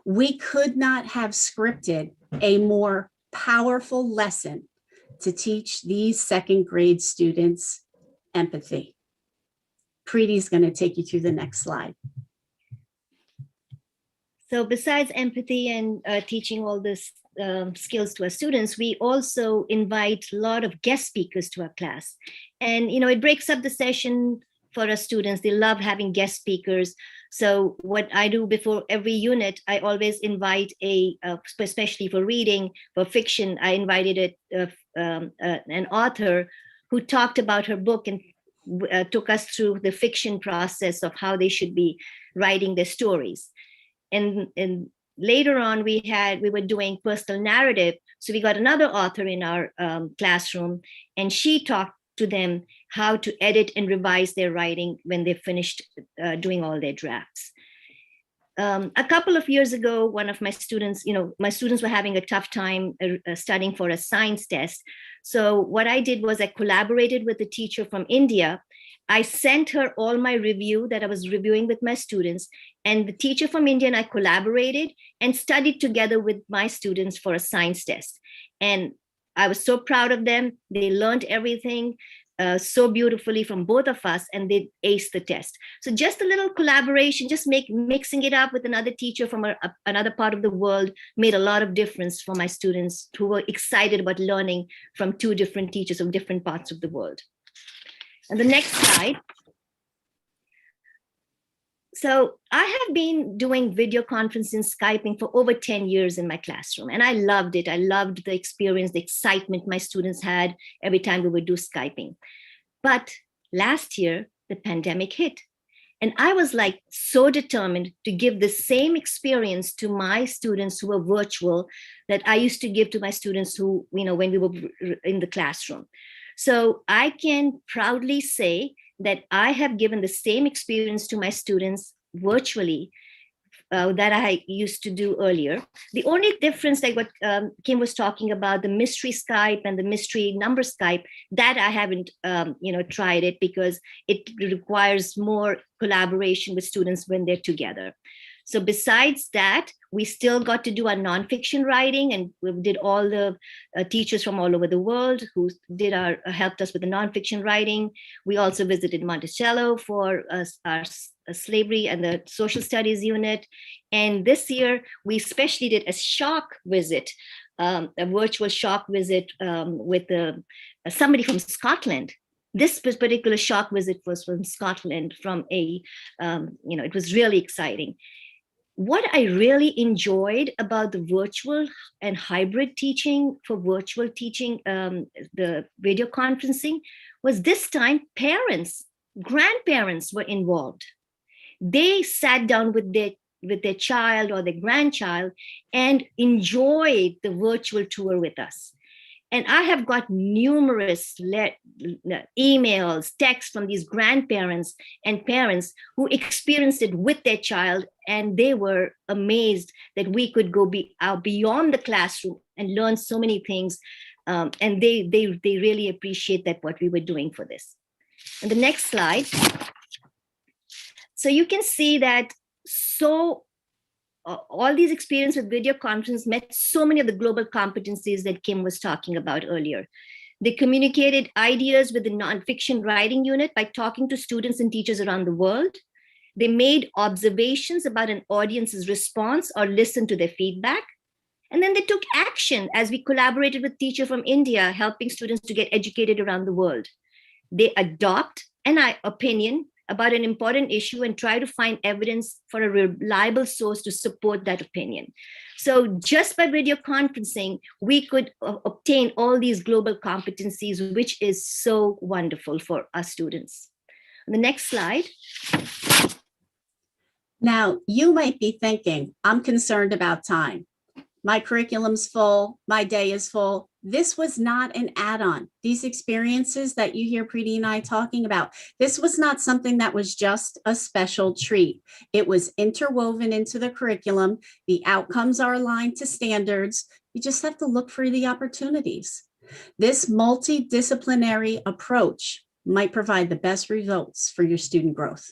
We could not have scripted a more powerful lesson to teach these second grade students empathy. Preeti's going to take you through the next slide. So besides empathy and teaching all this skills to our students, we also invite a lot of guest speakers to our class. And, it breaks up the session for our students. They love having guest speakers. So what I do before every unit, I always invite especially for reading, for fiction, I invited an author who talked about her book and took us through the fiction process of how they should be writing their stories. And later on, we were doing personal narrative. So we got another author in our classroom, and she talked to them how to edit and revise their writing when they finished doing all their drafts. A couple of years ago, one of my students, my students were having a tough time studying for a science test. So what I did was I collaborated with a teacher from India. I sent her all my review that I was reviewing with my students, and the teacher from India and I collaborated and studied together with my students for a science test. And I was so proud of them. They learned everything so beautifully from both of us, and they aced the test. So just a little collaboration, just mixing it up with another teacher from another part of the world made a lot of difference for my students who were excited about learning from two different teachers from different parts of the world. And the next slide. So I have been doing video conferencing, Skyping for over 10 years in my classroom, and I loved it. I loved the experience, the excitement my students had every time we would do Skyping. But last year, the pandemic hit, and I was like so determined to give the same experience to my students who were virtual that I used to give to my students who, when we were in the classroom. So I can proudly say that I have given the same experience to my students virtually that I used to do earlier. The only difference, like what Kim was talking about, the mystery Skype and the mystery number Skype, that I haven't, tried it because it requires more collaboration with students when they're together. So besides that, we still got to do our nonfiction writing, and we did all the teachers from all over the world who did helped us with the nonfiction writing. We also visited Monticello for our slavery and the social studies unit. And this year, we especially did a shock visit, a virtual shock visit with somebody from Scotland. This particular shock visit was from Scotland, from it was really exciting. What I really enjoyed about the virtual and hybrid teaching for virtual teaching, the video conferencing, was this time grandparents were involved. They sat down with their child or their grandchild and enjoyed the virtual tour with us. And I have got numerous emails, texts from these grandparents and parents who experienced it with their child, and they were amazed that we could go out beyond the classroom and learn so many things. And they really appreciate that what we were doing for this. And the next slide. So you can see that all these experiences with video conference met so many of the global competencies that Kim was talking about earlier. They communicated ideas with the nonfiction writing unit by talking to students and teachers around the world. They made observations about an audience's response or listened to their feedback. And then they took action as we collaborated with teachers from India, helping students to get educated around the world. They adopt an opinion about an important issue and try to find evidence for a reliable source to support that opinion. So just by video conferencing, we could obtain all these global competencies, which is so wonderful for our students. The next slide. Now, you might be thinking, I'm concerned about time. My curriculum's full, my day is full. This was not an add-on. These experiences that you hear Preeti and I talking about, this was not something that was just a special treat. It was interwoven into the curriculum. The outcomes are aligned to standards. You just have to look for the opportunities. This multidisciplinary approach might provide the best results for your student growth.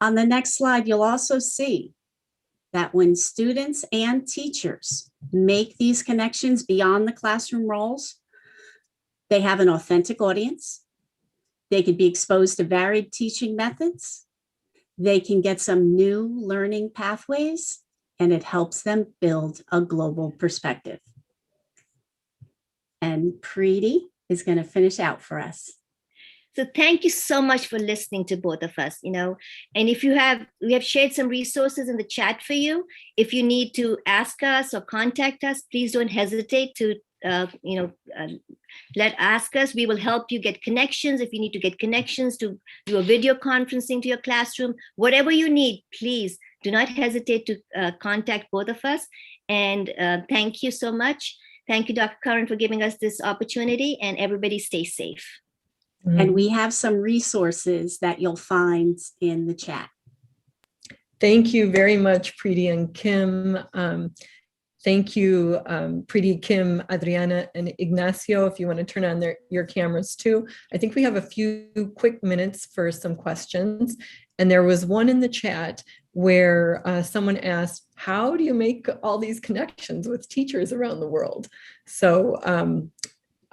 On the next slide, you'll also see that when students and teachers make these connections beyond the classroom roles, they have an authentic audience. They can be exposed to varied teaching methods. They can get some new learning pathways, and it helps them build a global perspective. And Preeti is going to finish out for us. So thank you so much for listening to both of us, and if we have shared some resources in the chat for you. If you need to ask us or contact us, please don't hesitate to, ask us. We will help you get connections. If you need to get connections to do a video conferencing to your classroom, whatever you need, please do not hesitate to contact both of us. And thank you so much. Thank you, Dr. Curran, for giving us this opportunity, and everybody stay safe. And we have some resources that you'll find in the chat. Thank you very much, Preeti and Kim. Thank you, Preeti, Kim, Adriana, and Ignacio, if you want to turn on your cameras too. I think we have a few quick minutes for some questions. And there was one in the chat where someone asked, how do you make all these connections with teachers around the world? So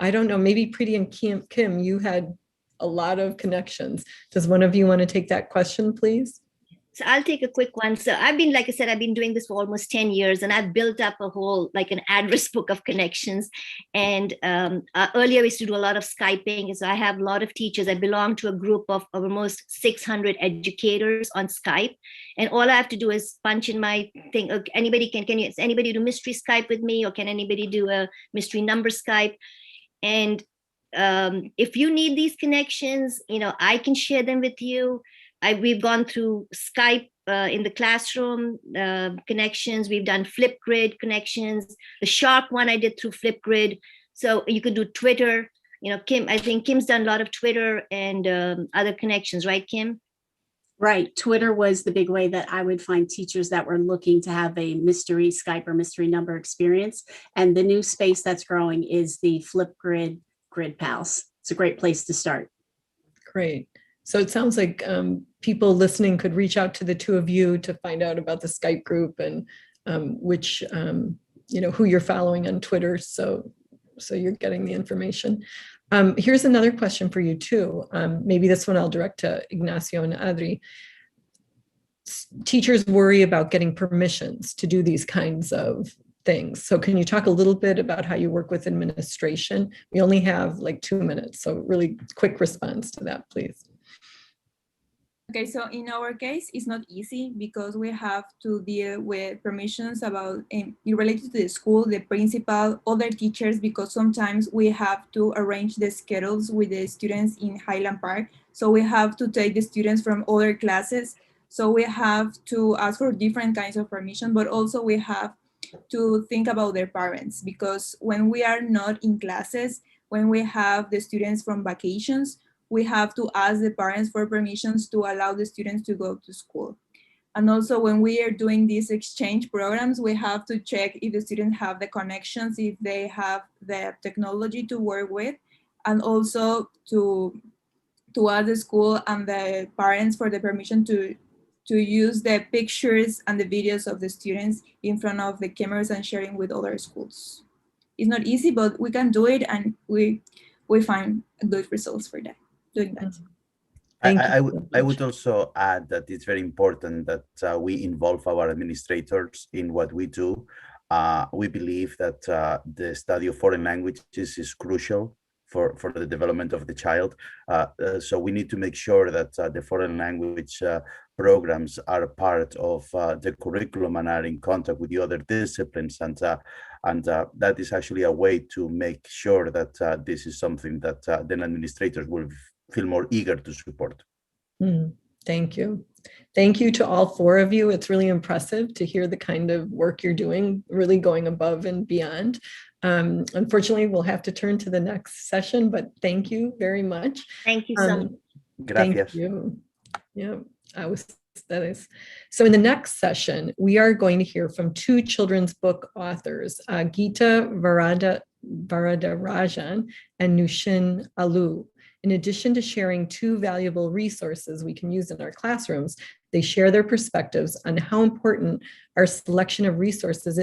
I don't know, maybe Preeti and Kim, you had a lot of connections. Does one of you want to take that question, please? So I'll take a quick one. So like I said, I've been doing this for almost 10 years, and I've built up a whole, like an address book of connections. And earlier we used to do a lot of Skyping. So I have a lot of teachers. I belong to a group of almost 600 educators on Skype. And all I have to do is punch in my thing. Can anybody do mystery Skype with me? Or can anybody do a mystery number Skype? And if you need these connections, I can share them with you. We've gone through Skype in the classroom connections. We've done Flipgrid connections. The Sharp one I did through Flipgrid. So you could do Twitter. Kim, I think Kim's done a lot of Twitter and other connections, right, Kim? Right. Twitter was the big way that I would find teachers that were looking to have a mystery Skype or mystery number experience. And the new space that's growing is the Flipgrid Grid Pals. It's a great place to start. Great. So it sounds like people listening could reach out to the two of you to find out about the Skype group and which, who you're following on Twitter. So you're getting the information. Here's another question for you too. Maybe this one I'll direct to Ignacio and Adri. Teachers worry about getting permissions to do these kinds of things. So can you talk a little bit about how you work with administration? We only have like 2 minutes, so really quick response to that, please. Okay, so in our case, it's not easy because we have to deal with permissions about related to the school, the principal, other teachers, because sometimes we have to arrange the schedules with the students in Highland Park. So we have to take the students from other classes. So we have to ask for different kinds of permission, but also we have to think about their parents, because when we are not in classes, when we have the students from vacations, we have to ask the parents for permissions to allow the students to go to school. And also when we are doing these exchange programs, we have to check if the students have the connections, if they have the technology to work with, and also to ask the school and the parents for the permission to use the pictures and the videos of the students in front of the cameras and sharing with other schools. It's not easy, but we can do it, and we find good results for that, doing that. I would also add that it's very important that we involve our administrators in what we do. We believe that the study of foreign languages is crucial for the development of the child. So we need to make sure that the foreign language programs are part of the curriculum and are in contact with the other disciplines. And that is actually a way to make sure that this is something that then administrators will feel more eager to support. Thank you. Thank you to all four of you. It's really impressive to hear the kind of work you're doing, really going above and beyond. Unfortunately, we'll have to turn to the next session, but thank you very much. Thank you so much. Thank you. Yeah, that is. So in the next session, we are going to hear from two children's book authors, Geeta Varadarajan and Nushin Alu. In addition to sharing two valuable resources we can use in our classrooms, they share their perspectives on how important our selection of resources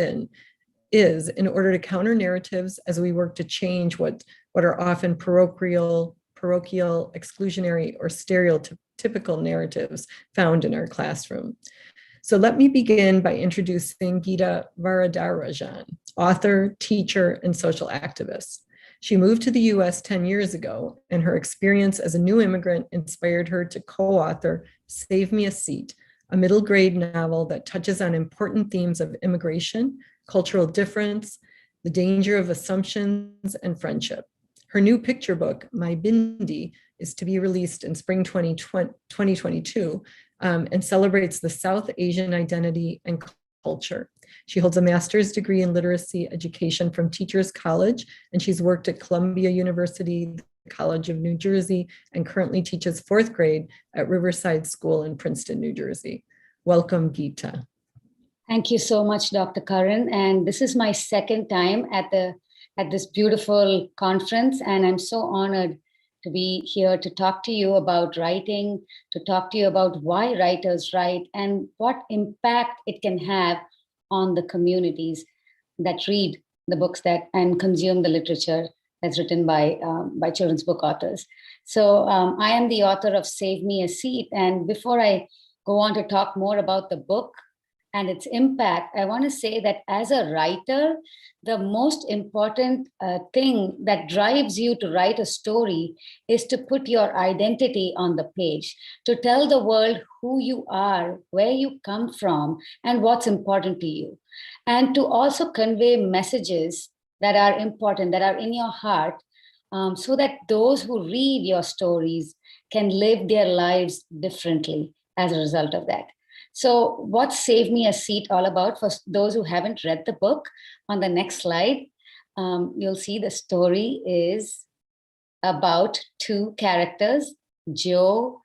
is in order to counter narratives as we work to change what are often parochial, exclusionary, or stereotypical narratives found in our classroom. So let me begin by introducing Gita Varadarajan, author, teacher, and social activist. She moved to the US 10 years ago, and her experience as a new immigrant inspired her to co-author Save Me a Seat, a middle grade novel that touches on important themes of immigration, cultural difference, the danger of assumptions, and friendship. Her new picture book, My Bindi, is to be released in spring 2022 and celebrates the South Asian identity and culture. She holds a master's degree in literacy education from Teachers College, and she's worked at Columbia University, the College of New Jersey, and currently teaches fourth grade at Riverside School in Princeton, New Jersey. Welcome, Geeta. Thank you so much, Dr. Karan. And this is my second time at this beautiful conference, and I'm so honored to be here to talk to you about writing, to talk to you about why writers write and what impact it can have on the communities that read the books that and consume the literature that's written by children's book authors. So I am the author of Save Me a Seat. And before I go on to talk more about the book and its impact, I want to say that as a writer, the most important thing that drives you to write a story is to put your identity on the page, to tell the world who you are, where you come from, and what's important to you. And to also convey messages that are important, that are in your heart, so that those who read your stories can live their lives differently as a result of that. So what's Save Me a Seat all about? For those who haven't read the book, on the next slide, you'll see the story is about two characters, Joe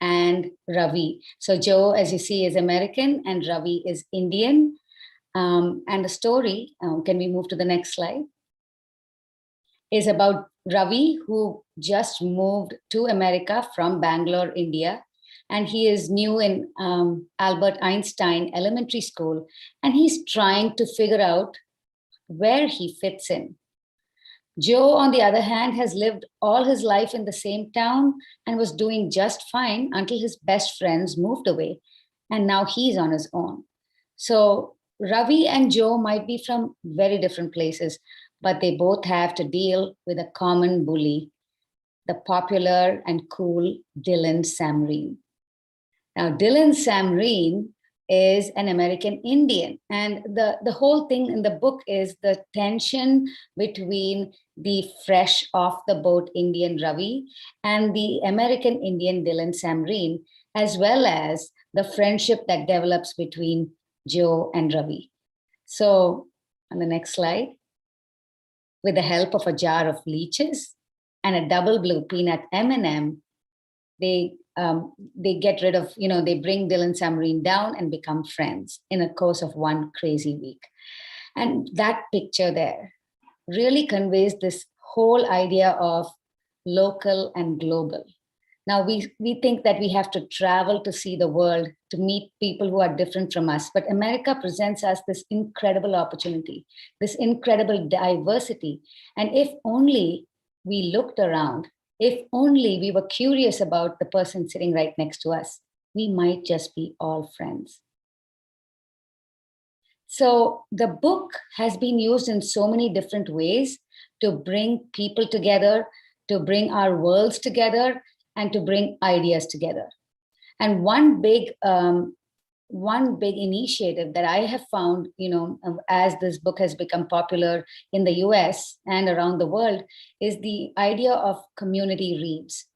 and Ravi. So Joe, as you see, is American and Ravi is Indian. And the story, can we move to the next slide, is about Ravi, who just moved to America from Bangalore, India. And he is new in Albert Einstein Elementary School. And he's trying to figure out where he fits in. Joe, on the other hand, has lived all his life in the same town and was doing just fine until his best friends moved away. And now he's on his own. So Ravi and Joe might be from very different places, but they both have to deal with a common bully, the popular and cool Dylan Samreen. Now, Dylan Samreen is an American Indian. And the whole thing in the book is the tension between the fresh off the boat Indian Ravi and the American Indian Dylan Samreen, as well as the friendship that develops between Joe and Ravi. So on the next slide, with the help of a jar of leeches and a double blue peanut M&M, they get rid of, they bring Dylan Samreen down and become friends in a course of one crazy week. And that picture there really conveys this whole idea of local and global. Now, we think that we have to travel to see the world, to meet people who are different from us. But America presents us this incredible opportunity, this incredible diversity. And if only we looked around, if only we were curious about the person sitting right next to us, we might just be all friends. So the book has been used in so many different ways to bring people together, to bring our worlds together, and to bring ideas together. And one big initiative that I have found, as this book has become popular in the US and around the world, is the idea of community reads,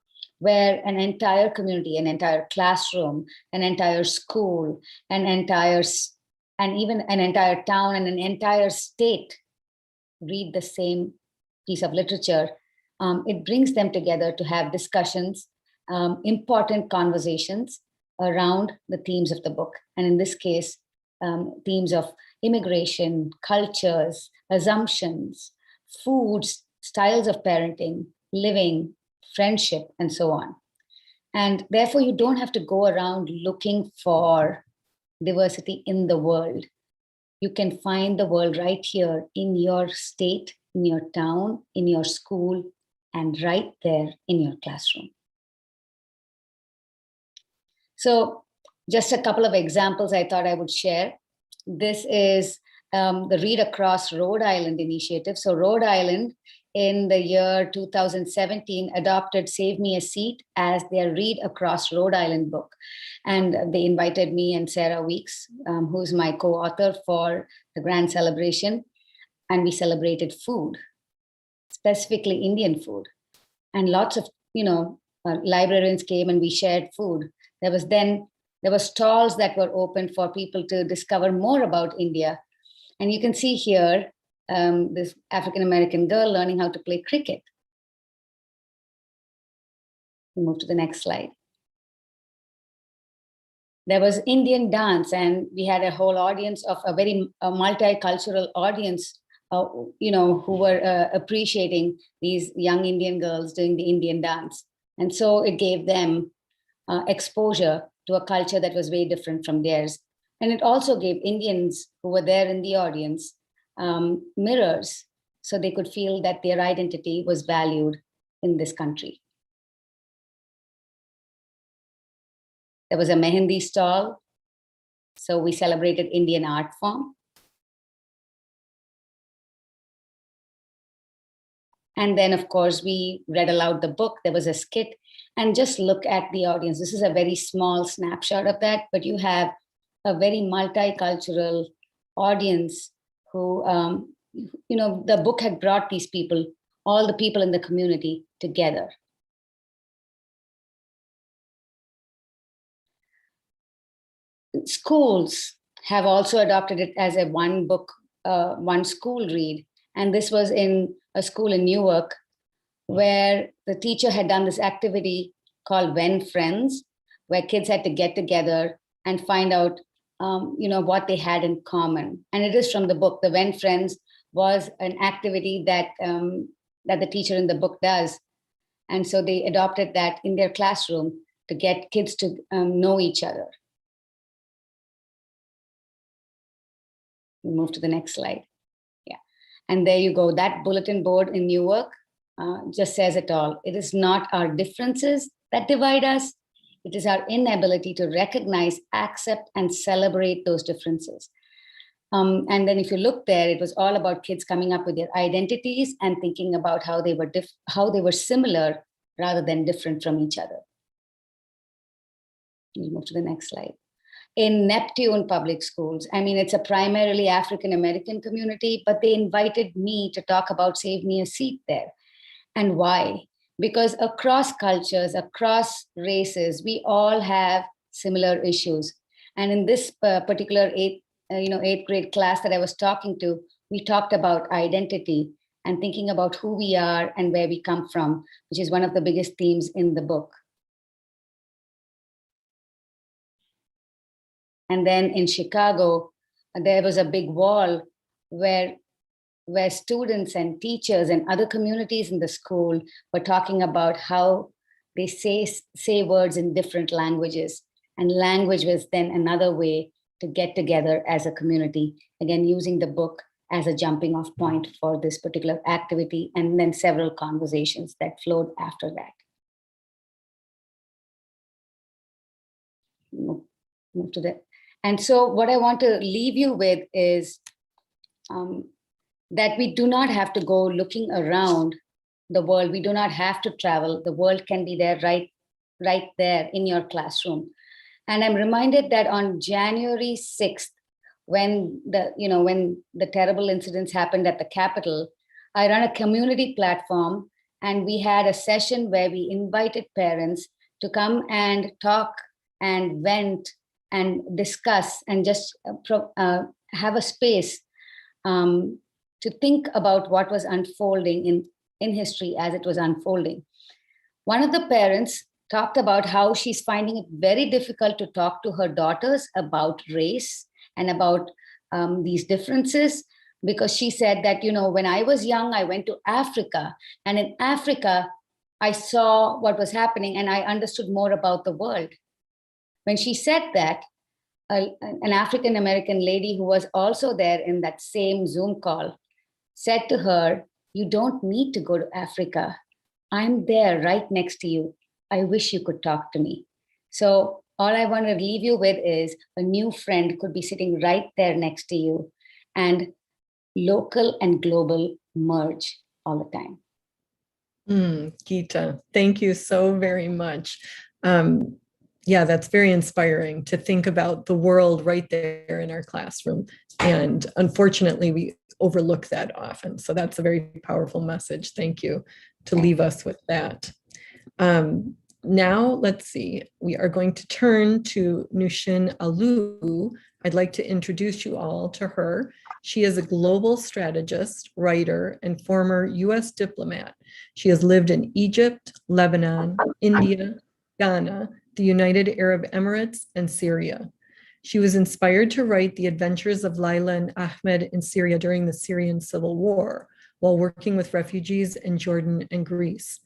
where an entire community, an entire classroom, an entire school, and even an entire town and an entire state read the same piece of literature. It brings them together to have discussions, important conversations around the themes of the book. And in this case, themes of immigration, cultures, assumptions, foods, styles of parenting, living, friendship, and so on. And therefore, you don't have to go around looking for diversity in the world. You can find the world right here in your state, in your town, in your school, and right there in your classroom. So Just a couple of examples I thought I would share. This is the Read Across Rhode Island initiative. So Rhode Island in the year 2017 adopted Save Me a Seat as their Read Across Rhode Island book. And they invited me and Sarah Weeks, who's my co-author, for the grand celebration. And we celebrated food, specifically Indian food. And lots of, librarians came and we shared food. There were stalls that were open for people to discover more about India. And you can see here, this African-American girl learning how to play cricket. We move to the next slide. There was Indian dance, and we had a whole audience of a very multicultural audience, who were appreciating these young Indian girls doing the Indian dance. And so it gave them exposure to a culture that was very different from theirs. And it also gave Indians who were there in the audience mirrors, so they could feel that their identity was valued in this country. There was a Mehendi stall, so we celebrated Indian art form. And then, of course, we read aloud the book. There was a skit. And just look at the audience. This is a very small snapshot of that, but you have a very multicultural audience who, the book had brought these people, all the people in the community, together. Schools have also adopted it as a one book, one school read. And this was in a school in Newark, where the teacher had done this activity called When Friends, where kids had to get together and find out, what they had in common. And it is from the book. The When Friends was an activity that the teacher in the book does. And so they adopted that in their classroom to get kids to know each other. We move to the next slide. Yeah. And there you go. That bulletin board in Newark just says it all. It is not our differences that divide us. It is our inability to recognize, accept, and celebrate those differences. And then if you look there, it was all about kids coming up with their identities and thinking about how they were similar rather than different from each other. We move to the next slide. In Neptune Public Schools, it's a primarily African-American community, but they invited me to talk about Save Me a Seat there. And why? Because across cultures, across races, we all have similar issues. And in this particular eighth grade class that I was talking to, we talked about identity and thinking about who we are and where we come from, which is one of the biggest themes in the book. And then in Chicago, there was a big wall where students and teachers and other communities in the school were talking about how they say words in different languages. And language was then another way to get together as a community, again, using the book as a jumping off point for this particular activity, and then several conversations that flowed after that. Move to the. And so what I want to leave you with is that we do not have to go looking around the world. We do not have to travel. The world can be there right there in your classroom. And I'm reminded that on January 6th, when the terrible incidents happened at the Capitol, I ran a community platform, and we had a session where we invited parents to come and talk and vent and discuss and just have a space to think about what was unfolding in history as it was unfolding. One of the parents talked about how she's finding it very difficult to talk to her daughters about race and about these differences, because she said that, when I was young, I went to Africa, and in Africa, I saw what was happening and I understood more about the world. When she said that, an African-American lady who was also there in that same Zoom call said to her, "You don't need to go to Africa. I'm there right next to you. I wish you could talk to me." So all I want to leave you with is a new friend could be sitting right there next to you, and local and global merge all the time. Geeta, thank you so very much. Yeah, that's very inspiring to think about the world right there in our classroom. And unfortunately, we overlook that often. So that's a very powerful message. Thank you to leave us with that. Now, let's see, we are going to turn to Nushin Alu. I'd like to introduce you all to her. She is a global strategist, writer, and former US diplomat. She has lived in Egypt, Lebanon, India, Ghana, the United Arab Emirates, and Syria. She was inspired to write The Adventures of Layla and Ahmed in Syria during the Syrian civil war, while working with refugees in Jordan and Greece.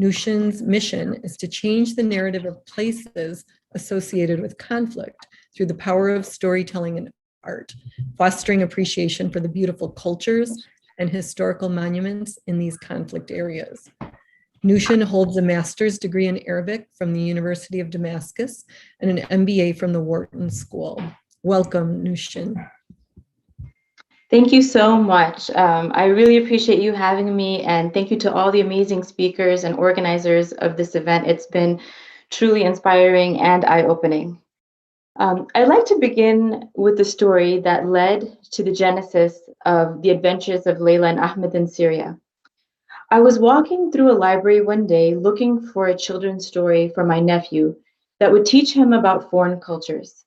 Nushin's mission is to change the narrative of places associated with conflict through the power of storytelling and art, fostering appreciation for the beautiful cultures and historical monuments in these conflict areas. Nushin holds a master's degree in Arabic from the University of Damascus and an MBA from the Wharton School. Welcome, Nushin. Thank you so much. I really appreciate you having me, and thank you to all the amazing speakers and organizers of this event. It's been truly inspiring and eye-opening. I'd like to begin with the story that led to the genesis of The Adventures of Layla and Ahmed in Syria. I was walking through a library one day looking for a children's story for my nephew that would teach him about foreign cultures.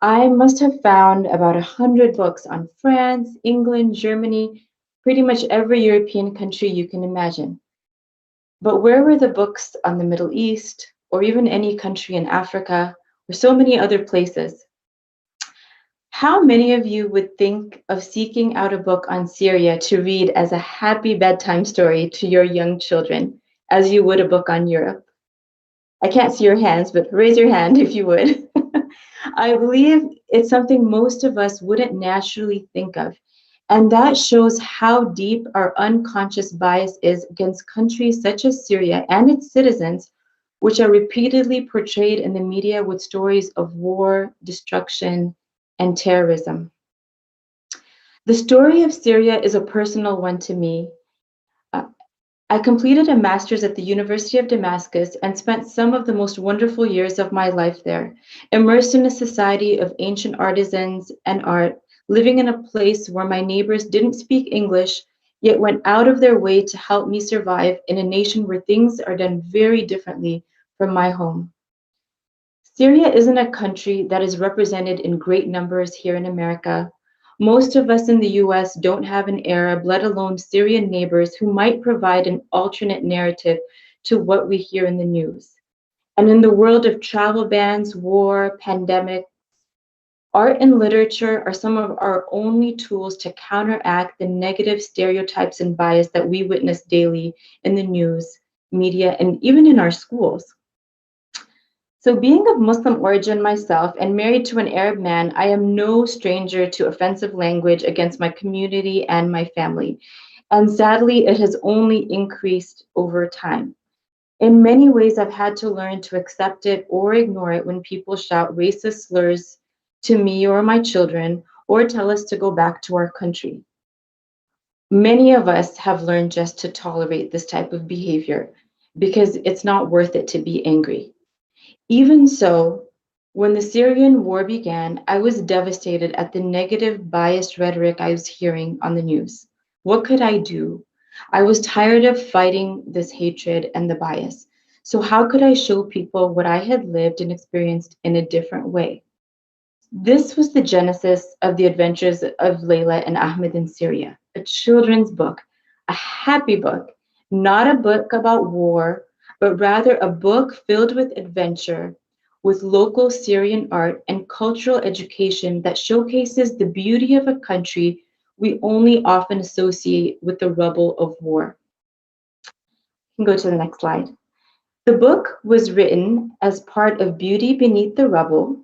I must have found about 100 books on France, England, Germany, pretty much every European country you can imagine. But where were the books on the Middle East, or even any country in Africa, or so many other places? How many of you would think of seeking out a book on Syria to read as a happy bedtime story to your young children, as you would a book on Europe? I can't see your hands, but raise your hand if you would. I believe it's something most of us wouldn't naturally think of. And that shows how deep our unconscious bias is against countries such as Syria and its citizens, which are repeatedly portrayed in the media with stories of war, destruction, and terrorism. The story of Syria is a personal one to me. I completed a master's at the University of Damascus and spent some of the most wonderful years of my life there, immersed in a society of ancient artisans and art, living in a place where my neighbors didn't speak English, yet went out of their way to help me survive in a nation where things are done very differently from my home. Syria isn't a country that is represented in great numbers here in America. Most of us in the US don't have an Arab, let alone Syrian neighbors who might provide an alternate narrative to what we hear in the news. And in the world of travel bans, war, pandemic, art and literature are some of our only tools to counteract the negative stereotypes and bias that we witness daily in the news, media, and even in our schools. So being of Muslim origin myself and married to an Arab man, I am no stranger to offensive language against my community and my family. And sadly, it has only increased over time. In many ways, I've had to learn to accept it or ignore it when people shout racist slurs to me or my children, or tell us to go back to our country. Many of us have learned just to tolerate this type of behavior because it's not worth it to be angry. Even so, when the Syrian war began, I was devastated at the negative, biased rhetoric I was hearing on the news. What could I do? I was tired of fighting this hatred and the bias. So how could I show people what I had lived and experienced in a different way? This was the genesis of The Adventures of Layla and Ahmed in Syria, a children's book, a happy book, not a book about war, but rather a book filled with adventure, with local Syrian art and cultural education that showcases the beauty of a country we only often associate with the rubble of war. You can go to the next slide. The book was written as part of Beauty Beneath the Rubble,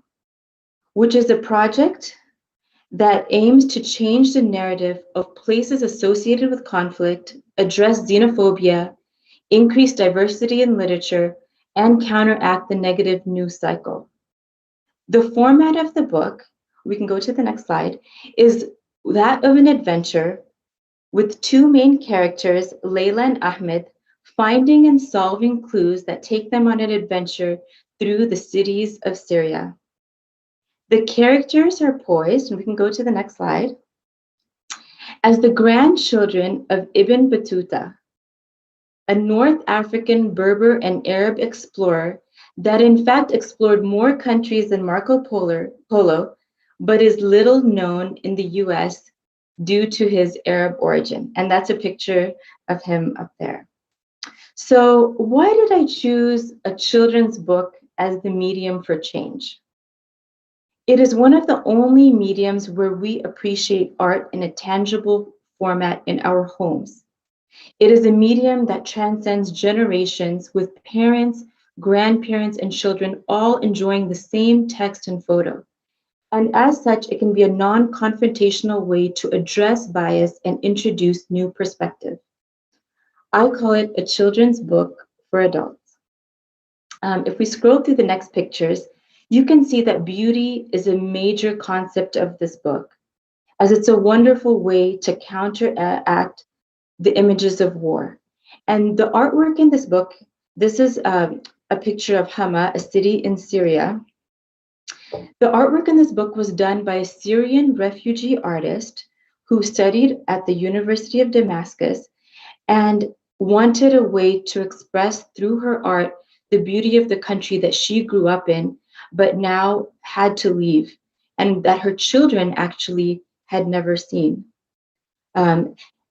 which is a project that aims to change the narrative of places associated with conflict, address xenophobia, increase diversity in literature, and counteract the negative news cycle. The format of the book, we can go to the next slide, is that of an adventure with two main characters, Layla and Ahmed, finding and solving clues that take them on an adventure through the cities of Syria. The characters are poised, and we can go to the next slide, as the grandchildren of Ibn Battuta, a North African Berber and Arab explorer that in fact explored more countries than Marco Polo, but is little known in the US due to his Arab origin. And that's a picture of him up there. So why did I choose a children's book as the medium for change? It is one of the only mediums where we appreciate art in a tangible format in our homes. It is a medium that transcends generations, with parents, grandparents, and children all enjoying the same text and photo. And as such, it can be a non-confrontational way to address bias and introduce new perspective. I call it a children's book for adults. If we scroll through the next pictures, you can see that beauty is a major concept of this book, as it's a wonderful way to counteract the images of war. And the artwork in this book, this is a picture of Hama, a city in Syria. The artwork in this book was done by a Syrian refugee artist who studied at the University of Damascus and wanted a way to express through her art the beauty of the country that she grew up in, but now had to leave, and that her children actually had never seen.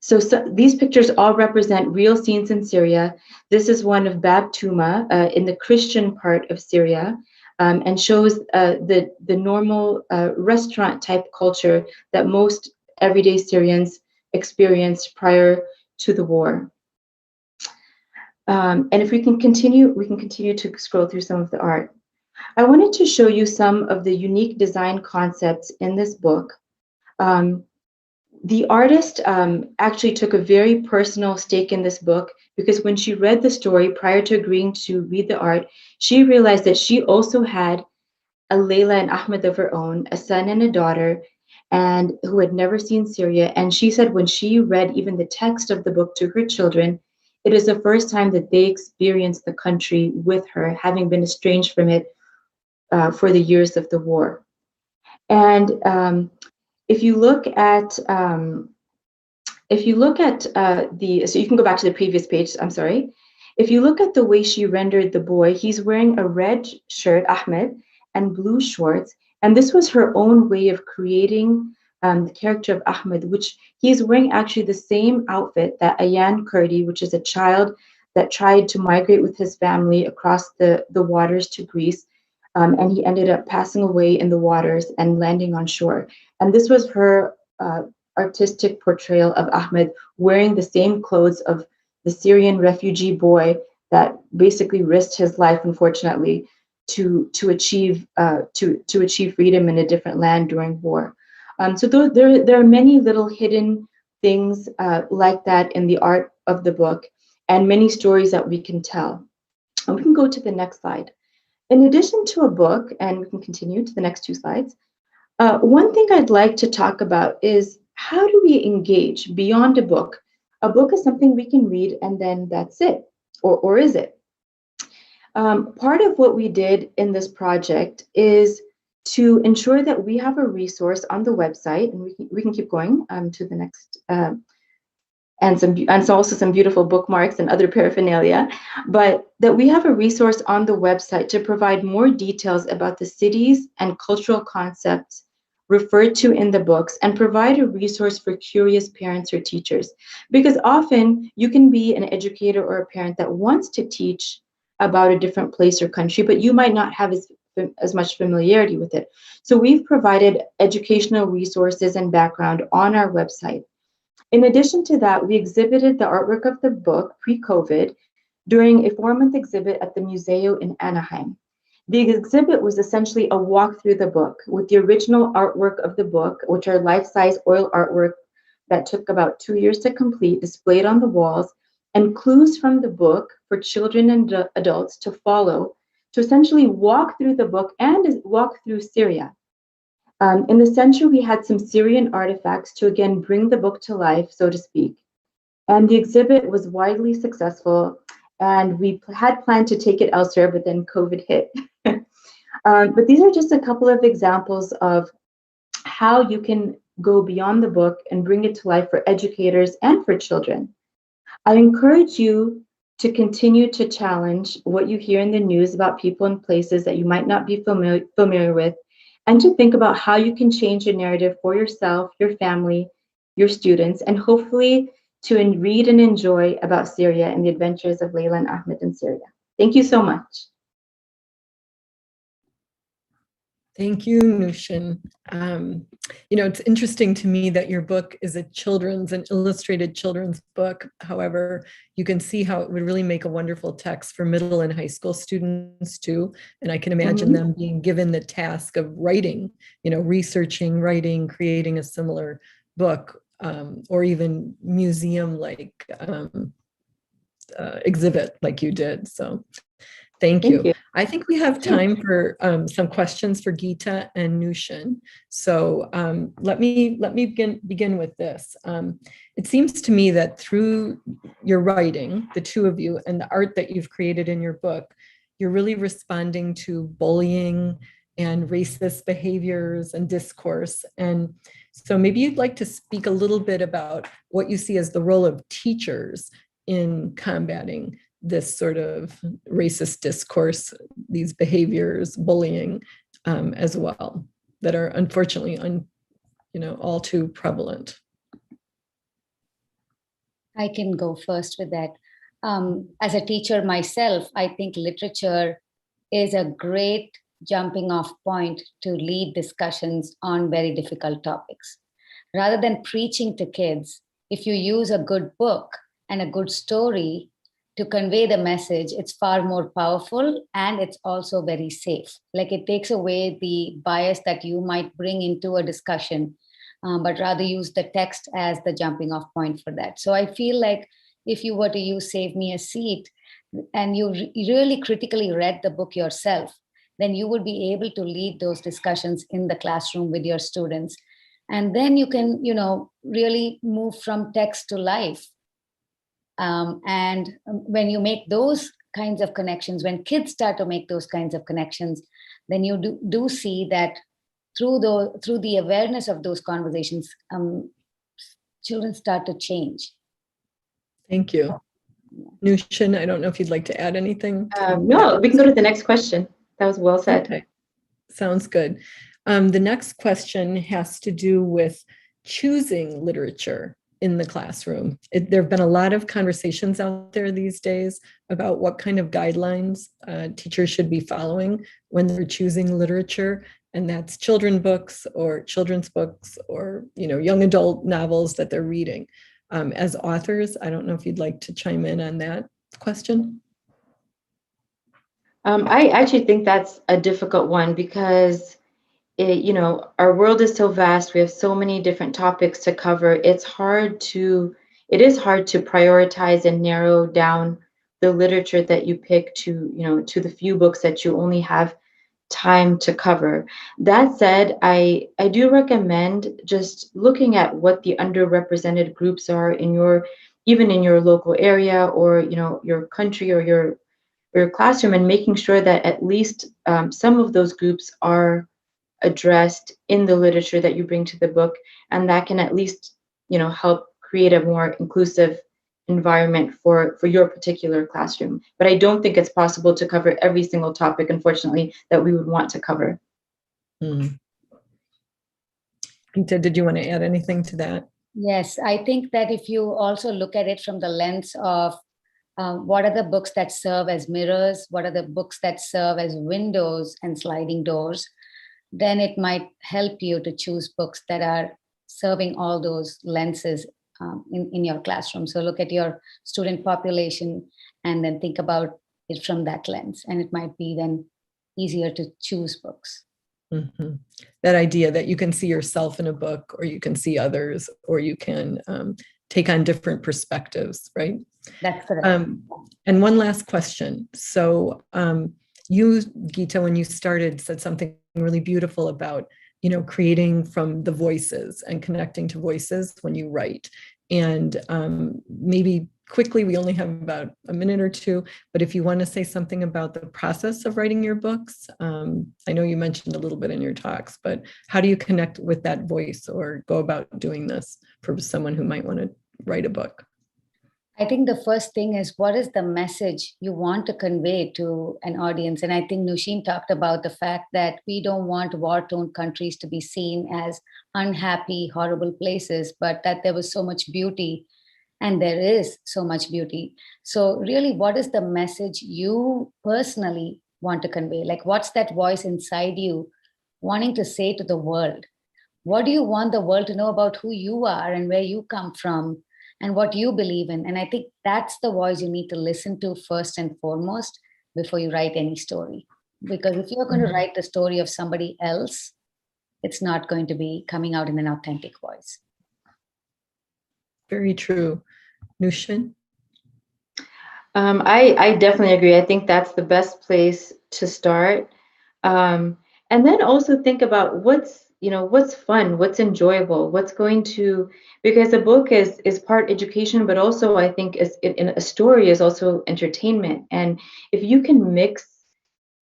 So these pictures all represent real scenes in Syria. This is one of Bab Tuma in the Christian part of Syria, and shows the normal restaurant type culture that most everyday Syrians experienced prior to the war. And if we can continue to scroll through some of the art. I wanted to show you some of the unique design concepts in this book. The artist actually took a very personal stake in this book, because when she read the story prior to agreeing to read the art, she realized that she also had a Layla and Ahmed of her own, a son and a daughter, and who had never seen Syria. And she said when she read even the text of the book to her children, it is the first time that they experienced the country with her, having been estranged from it for the years of the war. And if you look at so you can go back to the previous page, I'm sorry. If you look at the way she rendered the boy, he's wearing a red shirt, Ahmed, and blue shorts. And this was her own way of creating the character of Ahmed, which he's wearing actually the same outfit that Ayan Kurdi, which is a child that tried to migrate with his family across the waters to Greece. And he ended up passing away in the waters and landing on shore. And this was her artistic portrayal of Ahmed, wearing the same clothes of the Syrian refugee boy that basically risked his life, unfortunately, to achieve freedom in a different land during war. So there are many little hidden things like that in the art of the book, and many stories that we can tell. And we can go to the next slide. In addition to a book, and we can continue to the next two slides, one thing I'd like to talk about is how do we engage beyond a book? A book is something we can read and then that's it, or is it? Part of what we did in this project is to ensure that we have a resource on the website, and we can keep going to the next, and also some beautiful bookmarks and other paraphernalia, but that we have a resource on the website to provide more details about the cities and cultural concepts referred to in the books, and provide a resource for curious parents or teachers. Because often you can be an educator or a parent that wants to teach about a different place or country, but you might not have as much familiarity with it. So we've provided educational resources and background on our website. In addition to that, we exhibited the artwork of the book pre-COVID during a 4-month exhibit at the Museo in Anaheim. The exhibit was essentially a walk through the book with the original artwork of the book, which are life-size oil artwork that took about 2 years to complete, displayed on the walls, and clues from the book for children and adults to follow to essentially walk through the book and walk through Syria. In the center, we had some Syrian artifacts to again bring the book to life, so to speak. And the exhibit was widely successful, and we had planned to take it elsewhere, but then COVID hit. But these are just a couple of examples of how you can go beyond the book and bring it to life for educators and for children. I encourage you to continue to challenge what you hear in the news about people and places that you might not be familiar with, and to think about how you can change your narrative for yourself, your family, your students, and hopefully to read and enjoy about Syria and the adventures of Layla and Ahmed in Syria. Thank you so much. Thank you, Nushin. It's interesting to me that your book is an illustrated children's book. However, you can see how it would really make a wonderful text for middle and high school students too. And I can imagine them being given the task of writing, researching, writing, creating a similar book, or even museum-like exhibit like you did. So Thank you. I think we have time for some questions for Geeta and Nushin. So let me begin with this. It seems to me that through your writing, the two of you, and the art that you've created in your book, you're really responding to bullying and racist behaviors and discourse. And so maybe you'd like to speak a little bit about what you see as the role of teachers in combating this sort of racist discourse, these behaviors, bullying, as well, that are unfortunately all too prevalent. I can go first with that. As a teacher myself, I think literature is a great jumping off point to lead discussions on very difficult topics. Rather than preaching to kids, if you use a good book and a good story to convey the message, it's far more powerful, and it's also very safe. Like, it takes away the bias that you might bring into a discussion, but rather use the text as the jumping off point for that. So I feel like if you were to use Save Me a Seat and you really critically read the book yourself, then you would be able to lead those discussions in the classroom with your students. And then you can, really move from text to life. And when you make those kinds of connections, when kids start to make those kinds of connections, then you do see that through the awareness of those conversations, children start to change. Thank you. Nushin, I don't know if you'd like to add anything. No, we can go to the next question. That was well said. Okay. Sounds good. The next question has to do with choosing literature in the classroom. There have been a lot of conversations out there these days about what kind of guidelines teachers should be following when they're choosing literature, and that's children's books or young adult novels that they're reading. As authors, I don't know if you'd like to chime in on that question. I actually think that's a difficult one because our world is so vast. We have so many different topics to cover. It is hard to prioritize and narrow down the literature that you pick to the few books that you only have time to cover. That said, I do recommend just looking at what the underrepresented groups are even in your local area, or your country, or your classroom, and making sure that at least some of those groups are addressed in the literature that you bring to the book, and that can at least help create a more inclusive environment for your particular classroom. But I don't think it's possible to cover every single topic, unfortunately, that we would want to cover. Geeta, did you want to add anything to that? Yes, I think that if you also look at it from the lens of what are the books that serve as mirrors, what are the books that serve as windows and sliding doors, then it might help you to choose books that are serving all those lenses in your classroom. So look at your student population and then think about it from that lens. And it might be then easier to choose books. Mm-hmm. That idea that you can see yourself in a book, or you can see others, or you can take on different perspectives, right? That's correct. And one last question. So You, Gita, when you started, said something really beautiful about, creating from the voices and connecting to voices when you write. And maybe quickly, we only have about a minute or two, but if you want to say something about the process of writing your books, I know you mentioned a little bit in your talks, but how do you connect with that voice or go about doing this for someone who might want to write a book? I think the first thing is, what is the message you want to convey to an audience? And I think Nushin talked about the fact that we don't want war-torn countries to be seen as unhappy, horrible places, but that there was so much beauty, and there is so much beauty. So really, what is the message you personally want to convey? Like, what's that voice inside you wanting to say to the world? What do you want the world to know about who you are and where you come from and what you believe in? And I think that's the voice you need to listen to first and foremost before you write any story. Because if you're going to write the story of somebody else, it's not going to be coming out in an authentic voice. Very true. Nushin? I definitely agree. I think that's the best place to start. And then also think about what's fun, what's enjoyable, what's going to, because a book is part education, but also I think in a story is also entertainment. And if you can mix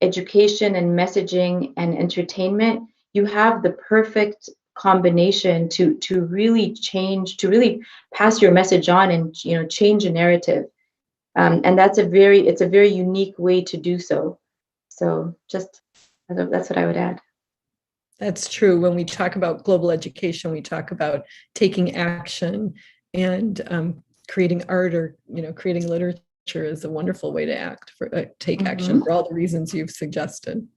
education and messaging and entertainment, you have the perfect combination to really change, to really pass your message on and change a narrative. And it's a very unique way to do so. So that's what I would add. That's true. When we talk about global education, we talk about taking action, and creating art or creating literature is a wonderful way to take action for all the reasons you've suggested.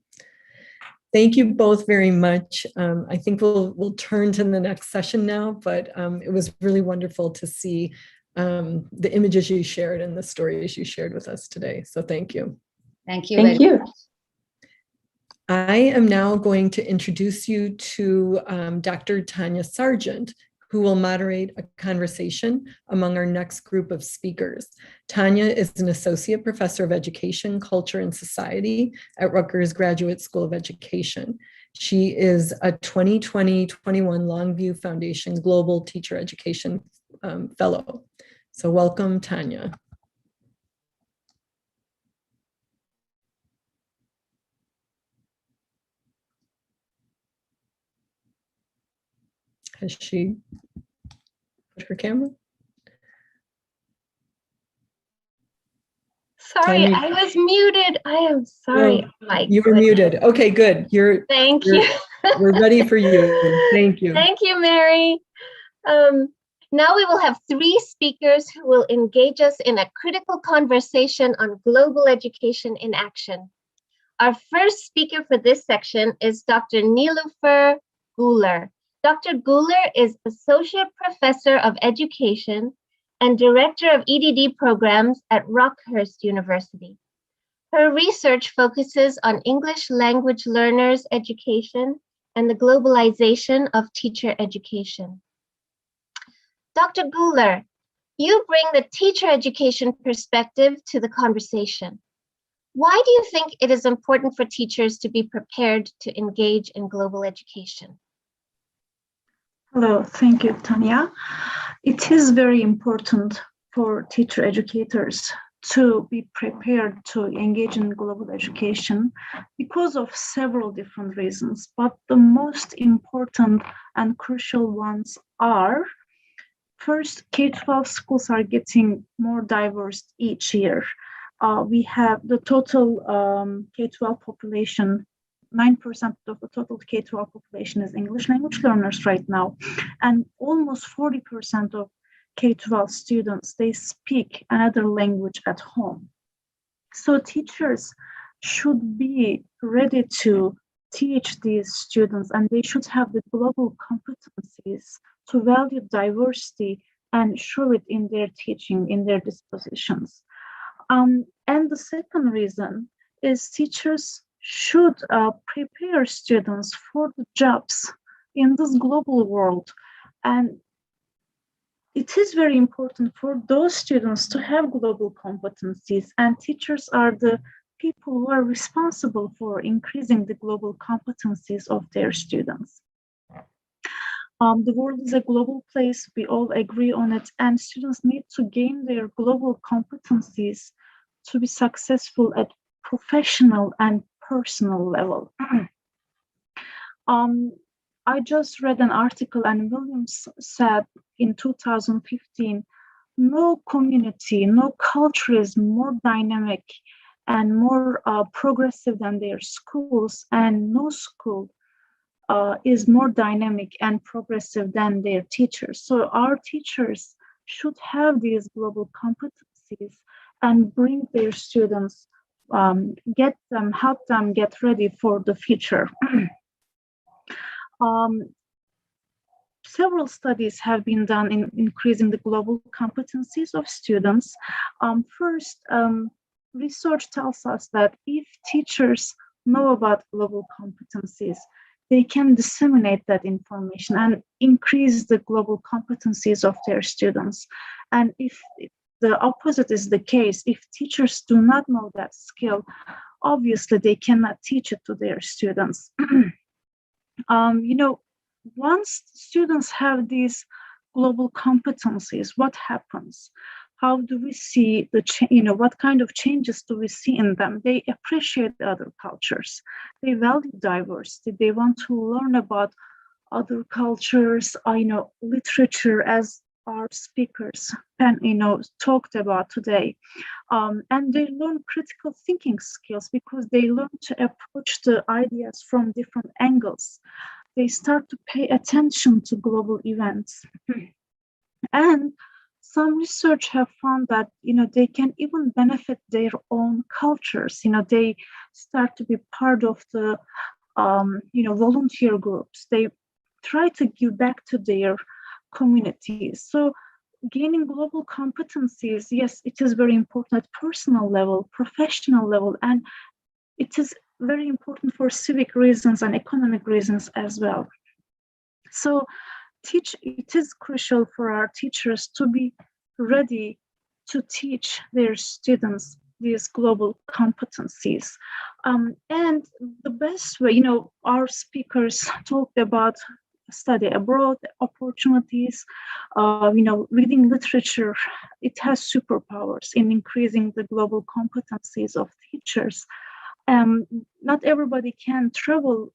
Thank you both very much. I think we'll turn to the next session now, but it was really wonderful to see the images you shared and the stories you shared with us today. So thank you. Thank you. Thank you. Much. I am now going to introduce you to Dr. Tanya Sargent, who will moderate a conversation among our next group of speakers. Tanya is an associate professor of education, culture, and society at Rutgers Graduate School of Education. She is a 2020-21 Longview Foundation Global Teacher Education Fellow. So welcome, Tanya. Has she put her camera? Sorry, Tanya, I was muted. I am sorry. No, you were muted. Okay, good. Thank you. We're ready for you. Thank you. Thank you, Mary. Now we will have 3 speakers who will engage us in a critical conversation on global education in action. Our first speaker for this section is Dr. Niloufar Guler. Dr. Guler is Associate Professor of Education and Director of EDD programs at Rutgers University. Her research focuses on English language learners' education and the globalization of teacher education. Dr. Guler, you bring the teacher education perspective to the conversation. Why do you think it is important for teachers to be prepared to engage in global education? Hello, thank you, Tanya. It is very important for teacher educators to be prepared to engage in global education because of several different reasons, but the most important and crucial ones are, first, K-12 schools are getting more diverse each year. We have the total K-12 population, 9% of the total K-12 population is English language learners right now. And almost 40% of K-12 students, they speak another language at home. So teachers should be ready to teach these students, and they should have the global competencies to value diversity and show it in their teaching, in their dispositions. And the second reason is teachers should prepare students for the jobs in this global world. And it is very important for those students to have global competencies, and teachers are the people who are responsible for increasing the global competencies of their students. The world is a global place, we all agree on it, and students need to gain their global competencies to be successful at professional and personal level. I just read an article, and Williams said in 2015, no community, no culture is more dynamic and more progressive than their schools, and no school is more dynamic and progressive than their teachers. So our teachers should have these global competencies and bring their students, help them get ready for the future. Several studies have been done in increasing the global competencies of students. First, research tells us that if teachers know about global competencies, they can disseminate that information and increase the global competencies of their students. And if the opposite is the case, if teachers do not know that skill, obviously they cannot teach it to their students. Once students have these global competencies, what happens? How do we see what kind of changes do we see in them? They appreciate other cultures. They value diversity. They want to learn about other cultures, literature, as our speakers talked about today. And they learn critical thinking skills because they learn to approach the ideas from different angles. They start to pay attention to global events. And some research have found that, they can even benefit their own cultures. They start to be part of the, volunteer groups. They try to give back to their communities. So gaining global competencies, yes, it is very important at personal level, professional level, and it is very important for civic reasons and economic reasons as well. So it is crucial for our teachers to be ready to teach their students these global competencies. And the best way, our speakers talked about study abroad opportunities, reading literature. It has superpowers in increasing the global competencies of teachers. Not everybody can travel,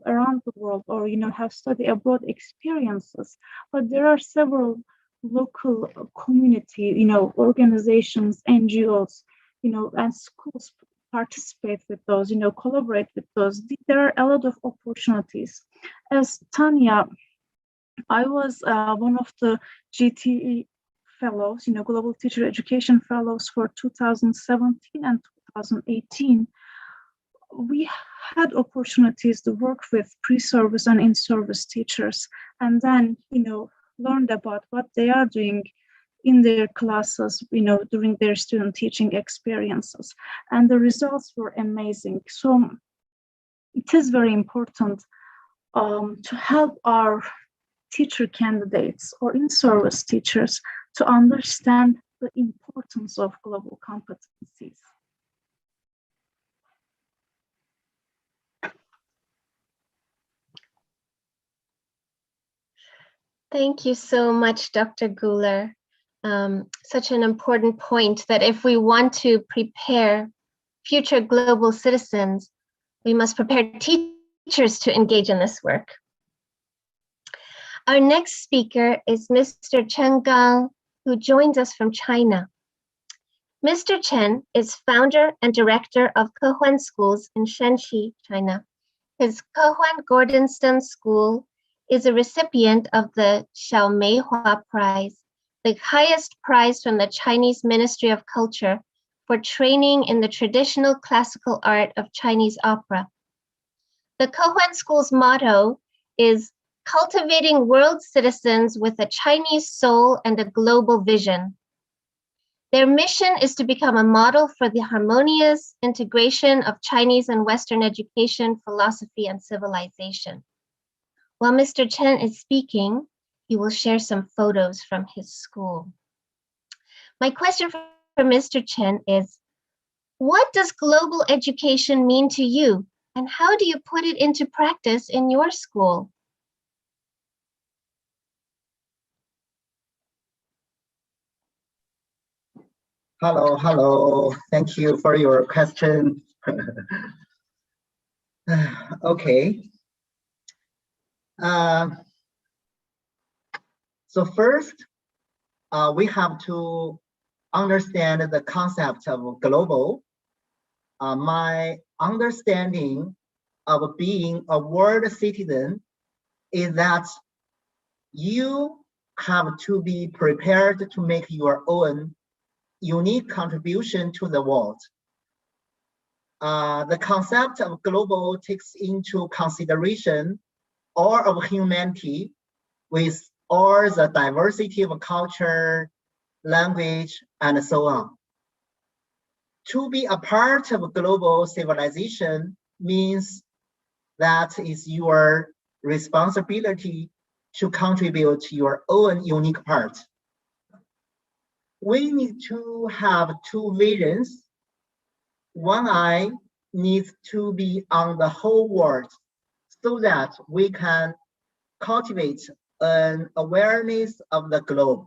around the world or, have study abroad experiences, but there are several local community, organizations, NGOs, and schools participate with those, collaborate with those. There are a lot of opportunities. As Tanya, I was one of the GTE fellows, Global Teacher Education Fellows for 2017 and 2018. We had opportunities to work with pre-service and in-service teachers, and then, learned about what they are doing in their classes, during their student teaching experiences. And the results were amazing. So it is very important to help our teacher candidates or in-service teachers to understand the importance of global competencies. Thank you so much, Dr. Guler. Such an important point that if we want to prepare future global citizens, we must prepare teachers to engage in this work. Our next speaker is Mr. Chen Gang, who joins us from China. Mr. Chen is founder and director of Kehuan Schools in Shanxi, China. His Kehuan Gordonston School is a recipient of the Xiao Meihua Prize, the highest prize from the Chinese Ministry of Culture for training in the traditional classical art of Chinese opera. The Kehuan School's motto is cultivating world citizens with a Chinese soul and a global vision. Their mission is to become a model for the harmonious integration of Chinese and Western education, philosophy, and civilization. While Mr. Chen is speaking, he will share some photos from his school. My question for Mr. Chen is, What does global education mean to you, and how do you put it into practice in your school? Hello. Thank you for your question. Okay. So first, we have to understand the concept of global. My understanding of being a world citizen is that you have to be prepared to make your own unique contribution to the world. The concept of global takes into consideration all of humanity with all the diversity of culture, language, and so on. To be a part of global civilization means that it's your responsibility to contribute your own unique part. We need to have two visions. One eye needs to be on the whole world so that we can cultivate an awareness of the globe.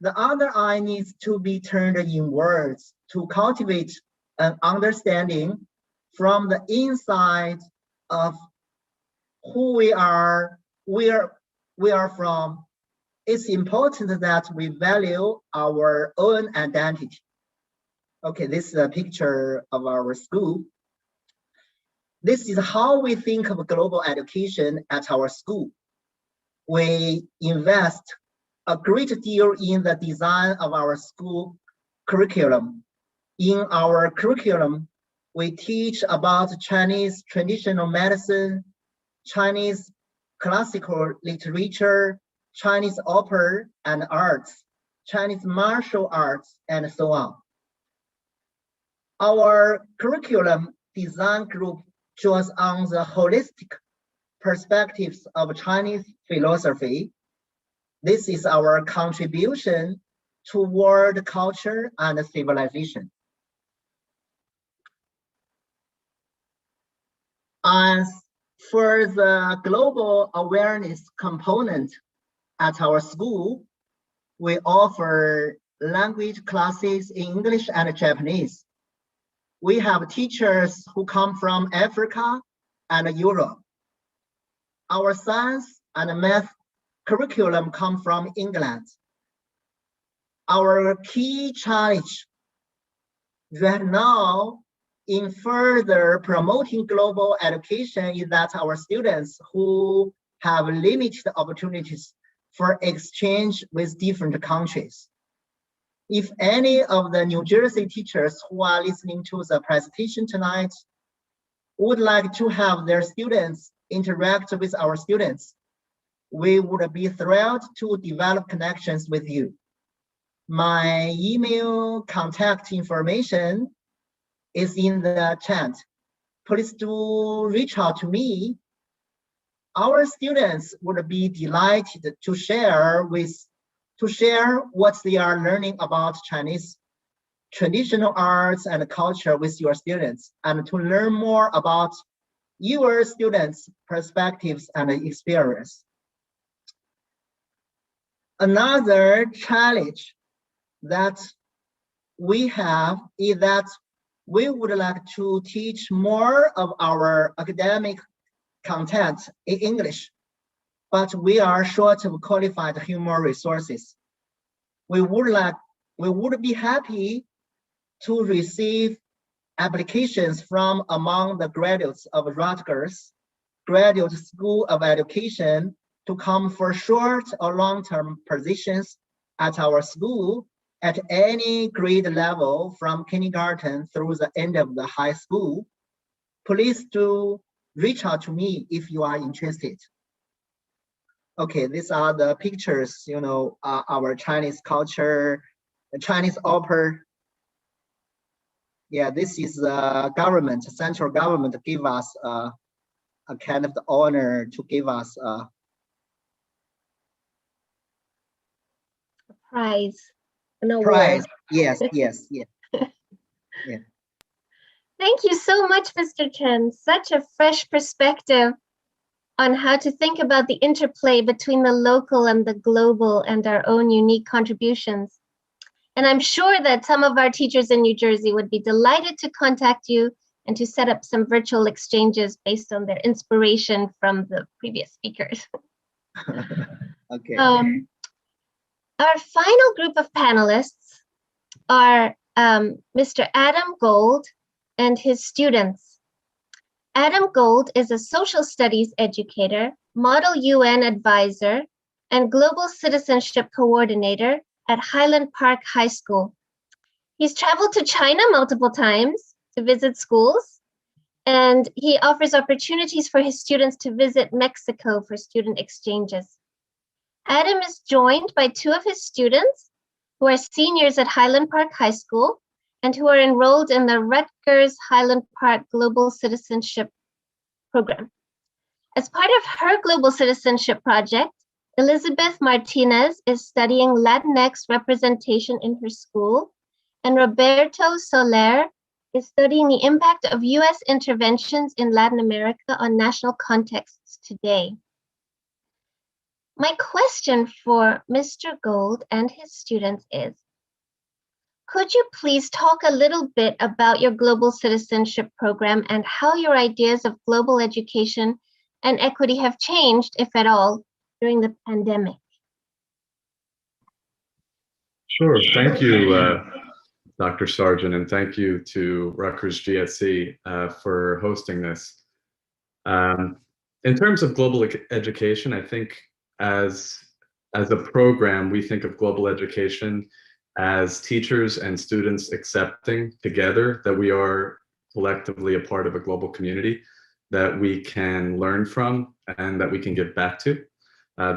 The other eye needs to be turned inwards to cultivate an understanding from the inside of who we are, where we are from. It's important that we value our own identity. Okay, this is a picture of our school. This is how we think of global education at our school. We invest a great deal in the design of our school curriculum. In our curriculum, we teach about Chinese traditional medicine, Chinese classical literature, Chinese opera and arts, Chinese martial arts, and so on. Our curriculum design group draws on the holistic perspectives of Chinese philosophy. This is our contribution toward culture and civilization. As for the global awareness component at our school, we offer language classes in English and Japanese. We have teachers who come from Africa and Europe. Our science and math curriculum come from England. Our key challenge right now in further promoting global education is that our students who have limited opportunities for exchange with different countries. If any of the New Jersey teachers who are listening to the presentation tonight would like to have their students interact with our students, we would be thrilled to develop connections with you. My email contact information is in the chat. Please do reach out to me. Our students would be delighted to share what they are learning about Chinese traditional arts and culture with your students, and to learn more about your students' perspectives and experience. Another challenge that we have is that we would like to teach more of our academic content in English, but we are short of qualified human resources. We would be happy to receive applications from among the graduates of Rutgers Graduate School of Education to come for short or long-term positions at our school at any grade level from kindergarten through the end of the high school. Please do reach out to me if you are interested. Okay, these are the pictures, our Chinese culture, the Chinese opera. Yeah, this is the government, central government give us a kind of the honor to give us a prize, an award. prize. Yes. Yeah. Thank you so much, Mr. Chen. Such a fresh perspective on how to think about the interplay between the local and the global and our own unique contributions. And I'm sure that some of our teachers in New Jersey would be delighted to contact you and to set up some virtual exchanges based on their inspiration from the previous speakers. Okay. Our final group of panelists are Mr. Adam Gold and his students. Adam Gold is a social studies educator, model UN advisor, and global citizenship coordinator at Highland Park High School. He's traveled to China multiple times to visit schools, and he offers opportunities for his students to visit Mexico for student exchanges. Adam is joined by two of his students who are seniors at Highland Park High School and who are enrolled in the Rutgers Highland Park Global Citizenship Program. As part of her Global Citizenship Project, Elizabeth Martinez is studying Latinx representation in her school, and Roberto Soler is studying the impact of US interventions in Latin America on national contexts today. My question for Mr. Gold and his students is, could you please talk a little bit about your Global Citizenship Program and how your ideas of global education and equity have changed, if at all, during the pandemic? Sure. Thank you, Dr. Sargent, and thank you to Rutgers GSE for hosting this. In terms of global education, I think as a program, we think of global education as teachers and students accepting together that we are collectively a part of a global community that we can learn from and that we can give back to.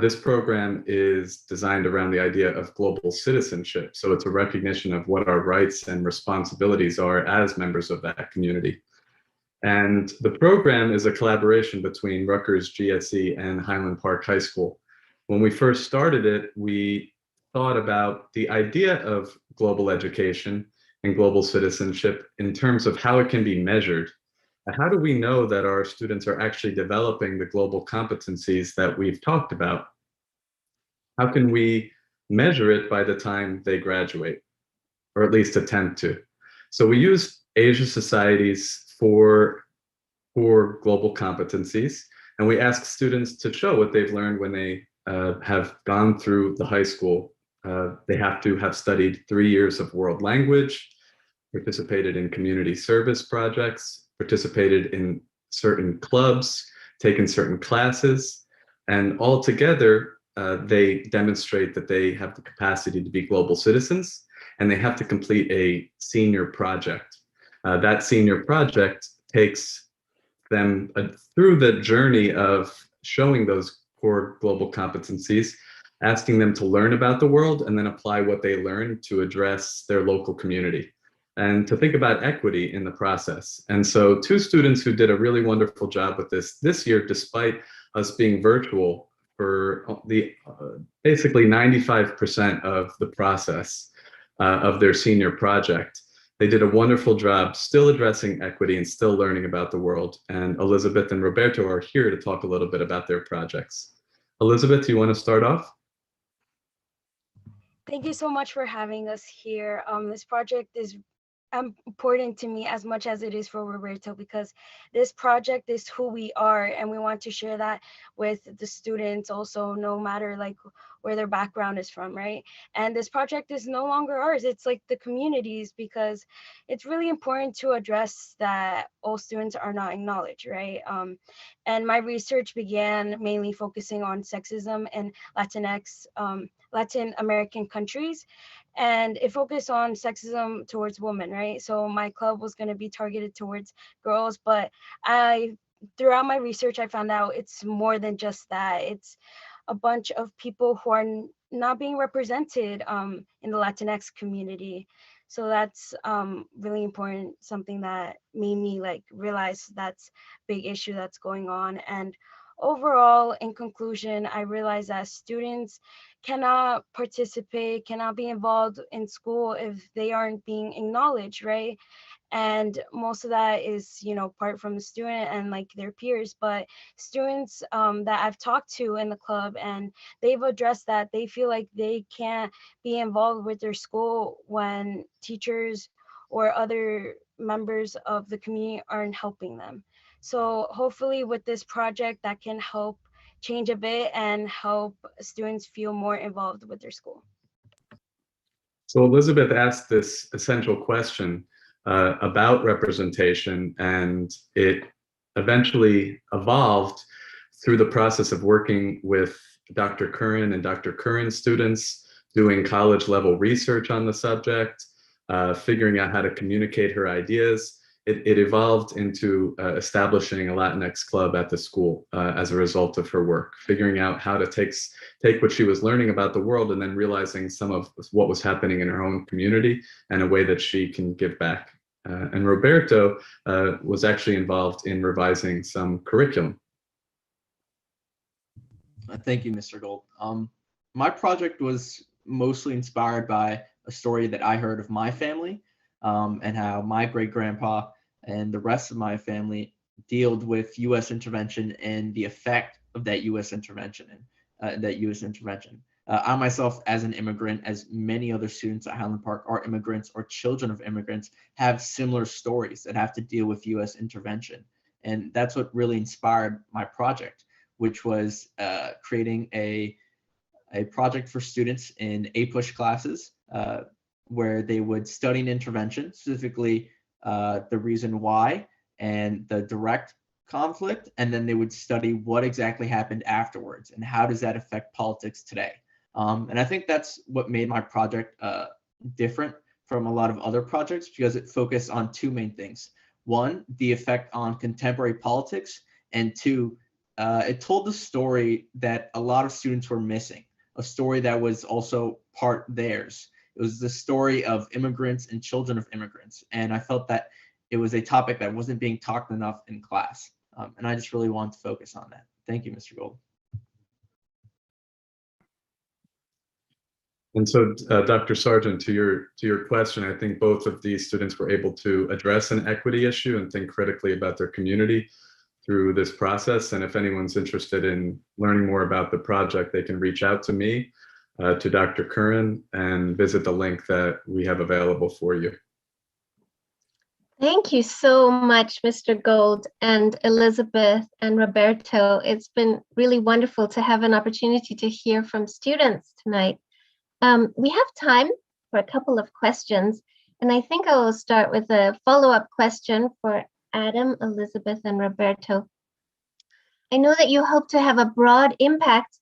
This program is designed around the idea of global citizenship. So it's a recognition of what our rights and responsibilities are as members of that community. And the program is a collaboration between Rutgers GSE and Highland Park High School. When we first started it, we thought about the idea of global education and global citizenship in terms of how it can be measured. How do we know that our students are actually developing the global competencies that we've talked about? How can we measure it by the time they graduate, or at least attempt to? So we use Asia societies for global competencies, and we ask students to show what they've learned when they have gone through the high school. They have to have studied 3 years of world language, participated in community service projects, participated in certain clubs, taken certain classes, and all together they demonstrate that they have the capacity to be global citizens, and they have to complete a senior project. That senior project takes them through the journey of showing those core global competencies, asking them to learn about the world and then apply what they learn to address their local community and to think about equity in the process. And so two students who did a really wonderful job with this year, despite us being virtual for the basically 95% of the process of their senior project. They did a wonderful job still addressing equity and still learning about the world. And Elizabeth and Roberto are here to talk a little bit about their projects. Elizabeth, do you want to start off? Thank you so much for having us here. This project is important to me as much as it is for Roberto, because this project is who we are, and we want to share that with the students also, no matter like where their background is from, right? And this project is no longer ours, it's like the community's, because it's really important to address that all students are not acknowledged, right? And my research began mainly focusing on sexism in Latinx, Latin American countries, and it focused on sexism towards women, right? So my club was going to be targeted towards girls, but throughout my research, I found out it's more than just that. It's a bunch of people who are not being represented in the Latinx community. So that's really important, something that made me like realize that's a big issue that's going on. And overall, in conclusion, I realized that students cannot participate, cannot be involved in school if they aren't being acknowledged, right? and most of that is, you know, part from the student and like their peers. But students that I've talked to in the club, and they've addressed that they feel like they can't be involved with their school when teachers or other members of the community aren't helping them. So hopefully with this project that can help change a bit and help students feel more involved with their school. So Elizabeth asked this essential question about representation, and it eventually evolved through the process of working with Dr. Curran and Dr. Curran's students, doing college level research on the subject, figuring out how to communicate her ideas. It evolved into establishing a Latinx club at the school as a result of her work, figuring out how to take what she was learning about the world and then realizing some of what was happening in her own community and a way that she can give back. And Roberto was actually involved in revising some curriculum. Thank you, Mr. Gold. My project was mostly inspired by a story that I heard of my family, and how my great-grandpa and the rest of my family dealt with U.S. intervention and the effect of that U.S. intervention. I myself, as an immigrant, as many other students at Highland Park are immigrants or children of immigrants, have similar stories that have to deal with U.S. intervention. And that's what really inspired my project, which was creating a project for students in APUSH classes, where they would study an intervention, specifically the reason why and the direct conflict, and then they would study what exactly happened afterwards and how does that affect politics today. And I think that's what made my project different from a lot of other projects, because it focused on two main things. One, the effect on contemporary politics, and two, it told the story that a lot of students were missing, a story that was also part theirs. It was the story of immigrants and children of immigrants. And I felt that it was a topic that wasn't being talked enough in class. And I just really wanted to focus on that. Thank you, Mr. Gold. And so, Dr. Sargent, to your question, I think both of these students were able to address an equity issue and think critically about their community through this process. And if anyone's interested in learning more about the project, they can reach out to me, to Dr. Curran, and visit the link that we have available for you. Thank you so much, Mr. Gold and Elizabeth and Roberto. It's been really wonderful to have an opportunity to hear from students tonight. We have time for a couple of questions, and I think I will start with a follow-up question for Adam, Elizabeth, and Roberto. I know that you hope to have a broad impact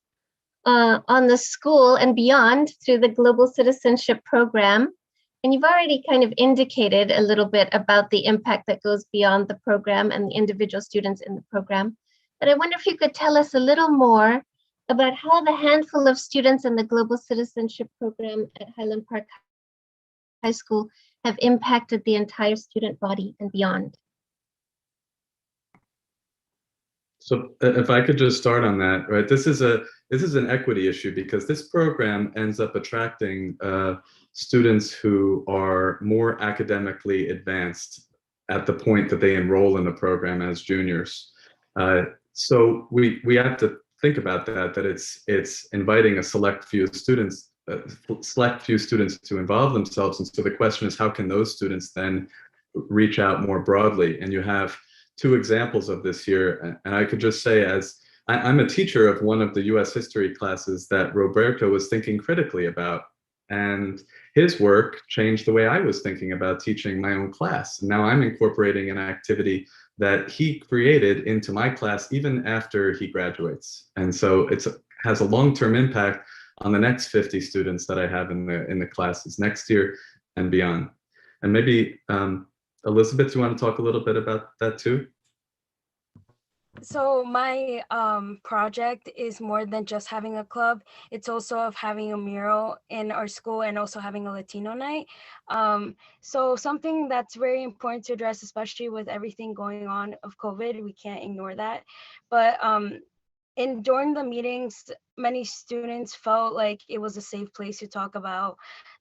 on the school and beyond through the Global Citizenship Program. And you've already kind of indicated a little bit about the impact that goes beyond the program and the individual students in the program. But I wonder if you could tell us a little more about how the handful of students in the Global Citizenship Program at Highland Park High School have impacted the entire student body and beyond. So if I could just start on that, right? This is an equity issue, because this program ends up attracting students who are more academically advanced at the point that they enroll in the program as juniors. So we have to think about that it's inviting a select few students to involve themselves. And so the question is, how can those students then reach out more broadly? And you have two examples of this here. And I could just say, as I'm a teacher of one of the US history classes that Roberto was thinking critically about, and his work changed the way I was thinking about teaching my own class. And now I'm incorporating an activity that he created into my class even after he graduates. And so it has a long-term impact on the next 50 students that I have in the classes next year and beyond. And maybe Elizabeth, you want to talk a little bit about that too? So my project is more than just having a club. It's also of having a mural in our school and also having a Latino night. So something that's very important to address, especially with everything going on of COVID, we can't ignore that. But during the meetings, many students felt like it was a safe place to talk about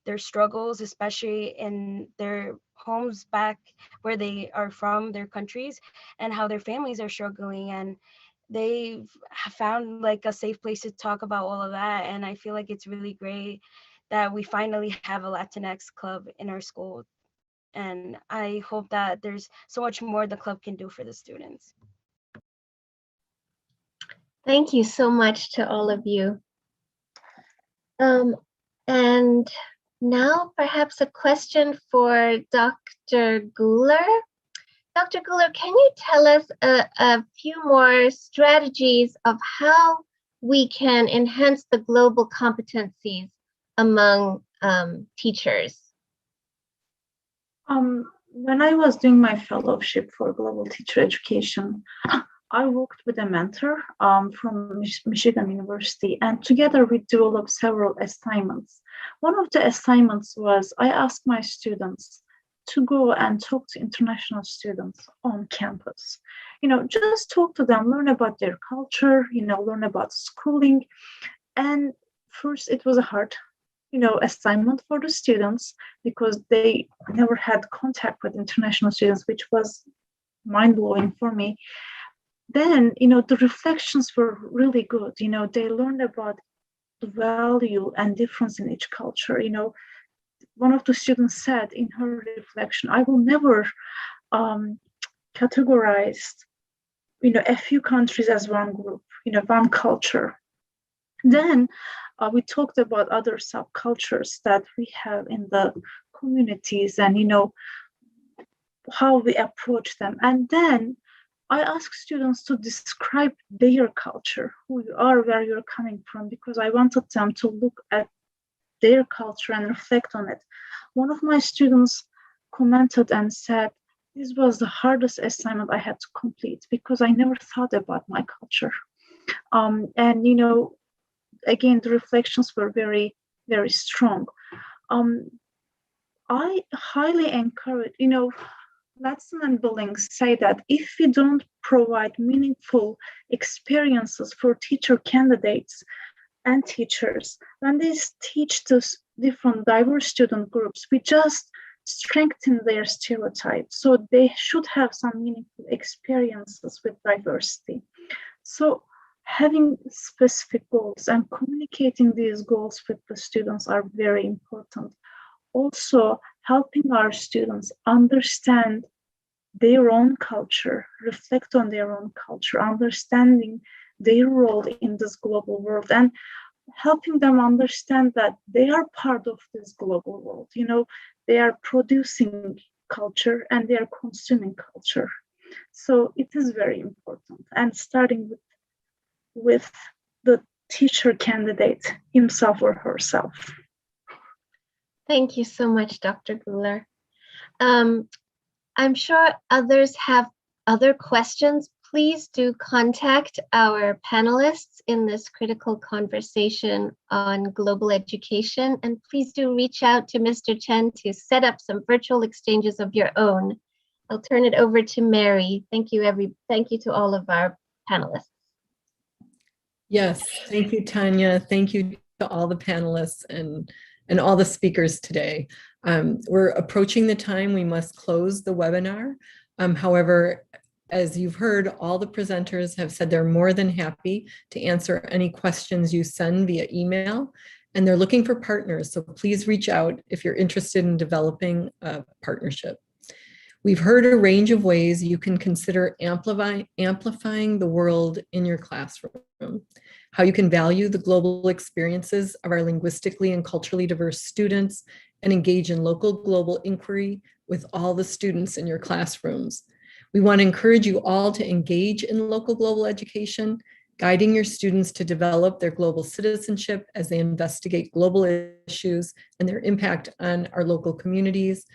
their struggles, especially in their homes back where they are from, their countries, and how their families are struggling. And they've found like a safe place to talk about all of that. And I feel like it's really great that we finally have a Latinx club in our school. And I hope that there's so much more the club can do for the students. Thank you so much to all of you. And now perhaps a question for Dr. Guler. Dr. Guler, can you tell us a few more strategies of how we can enhance the global competencies among teachers? When I was doing my fellowship for global teacher education, I worked with a mentor from Michigan University, and together we developed several assignments. One of the assignments was I asked my students to go and talk to international students on campus. Just talk to them, learn about their culture, learn about schooling. And first, it was a hard assignment for the students because they never had contact with international students, which was mind-blowing for me. Then, the reflections were really good. They learned about the value and difference in each culture. One of the students said in her reflection, I will never categorize, a few countries as one group, one culture. Then we talked about other subcultures that we have in the communities and, how we approach them. And then I ask students to describe their culture, who you are, where you're coming from, because I wanted them to look at their culture and reflect on it. One of my students commented and said, this was the hardest assignment I had to complete because I never thought about my culture. And, again, the reflections were very, very strong. I highly encourage, Latson and Billings say that if we don't provide meaningful experiences for teacher candidates and teachers, when they teach those different diverse student groups, we just strengthen their stereotypes. So they should have some meaningful experiences with diversity. So having specific goals and communicating these goals with the students are very important. Also, helping our students understand their own culture, reflect on their own culture, understanding their role in this global world, and helping them understand that they are part of this global world. They are producing culture and they are consuming culture. So it is very important. And starting with the teacher candidate himself or herself. Thank you so much, Dr. Guler. I'm sure others have other questions. Please do contact our panelists in this critical conversation on global education, and please do reach out to Mr. Chen to set up some virtual exchanges of your own. I'll turn it over to Mary. Thank you to all of our panelists. Yes, thank you, Tanya. Thank you to all the panelists and all the speakers today. We're approaching the time we must close the webinar. However, as you've heard, all the presenters have said they're more than happy to answer any questions you send via email, and they're looking for partners. So please reach out if you're interested in developing a partnership. We've heard a range of ways you can consider amplifying the world in your classroom, how you can value the global experiences of our linguistically and culturally diverse students and engage in local global inquiry with all the students in your classrooms. We want to encourage you all to engage in local global education, guiding your students to develop their global citizenship as they investigate global issues and their impact on our local communities,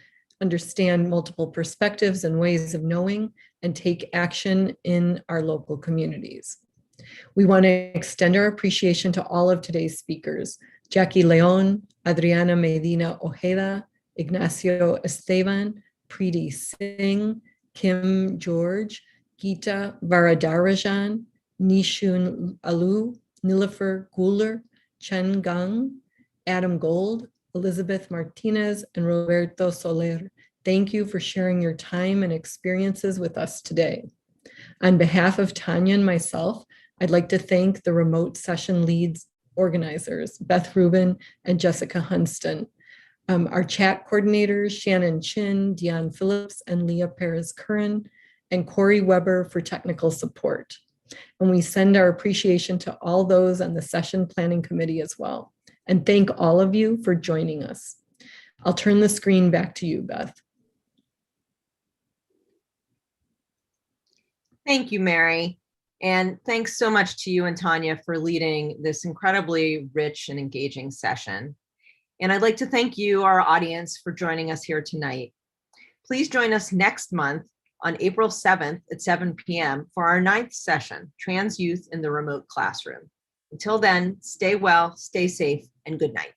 understand multiple perspectives and ways of knowing, and take action in our local communities. We want to extend our appreciation to all of today's speakers: Jackie Leon, Adriana Medina Ojeda, Ignacio Esteban, Preeti Singh, Kim George, Geeta Varadarajan, Nishun Alu, Nilofer Guler, Chen Gang, Adam Gold, Elizabeth Martinez, and Roberto Soler. Thank you for sharing your time and experiences with us today. On behalf of Tanya and myself, I'd like to thank the remote session leads organizers, Beth Rubin and Jessica Hunston, our chat coordinators, Shannon Chin, Dion Phillips, and Leah Perez-Curran, and Corey Weber for technical support. And we send our appreciation to all those on the session planning committee as well. And thank all of you for joining us. I'll turn the screen back to you, Beth. Thank you, Mary. And thanks so much to you and Tanya for leading this incredibly rich and engaging session. And I'd like to thank you, our audience, for joining us here tonight. Please join us next month on April 7th at 7 p.m. for our 9th session, Trans Youth in the Remote Classroom. Until then, stay well, stay safe, and good night.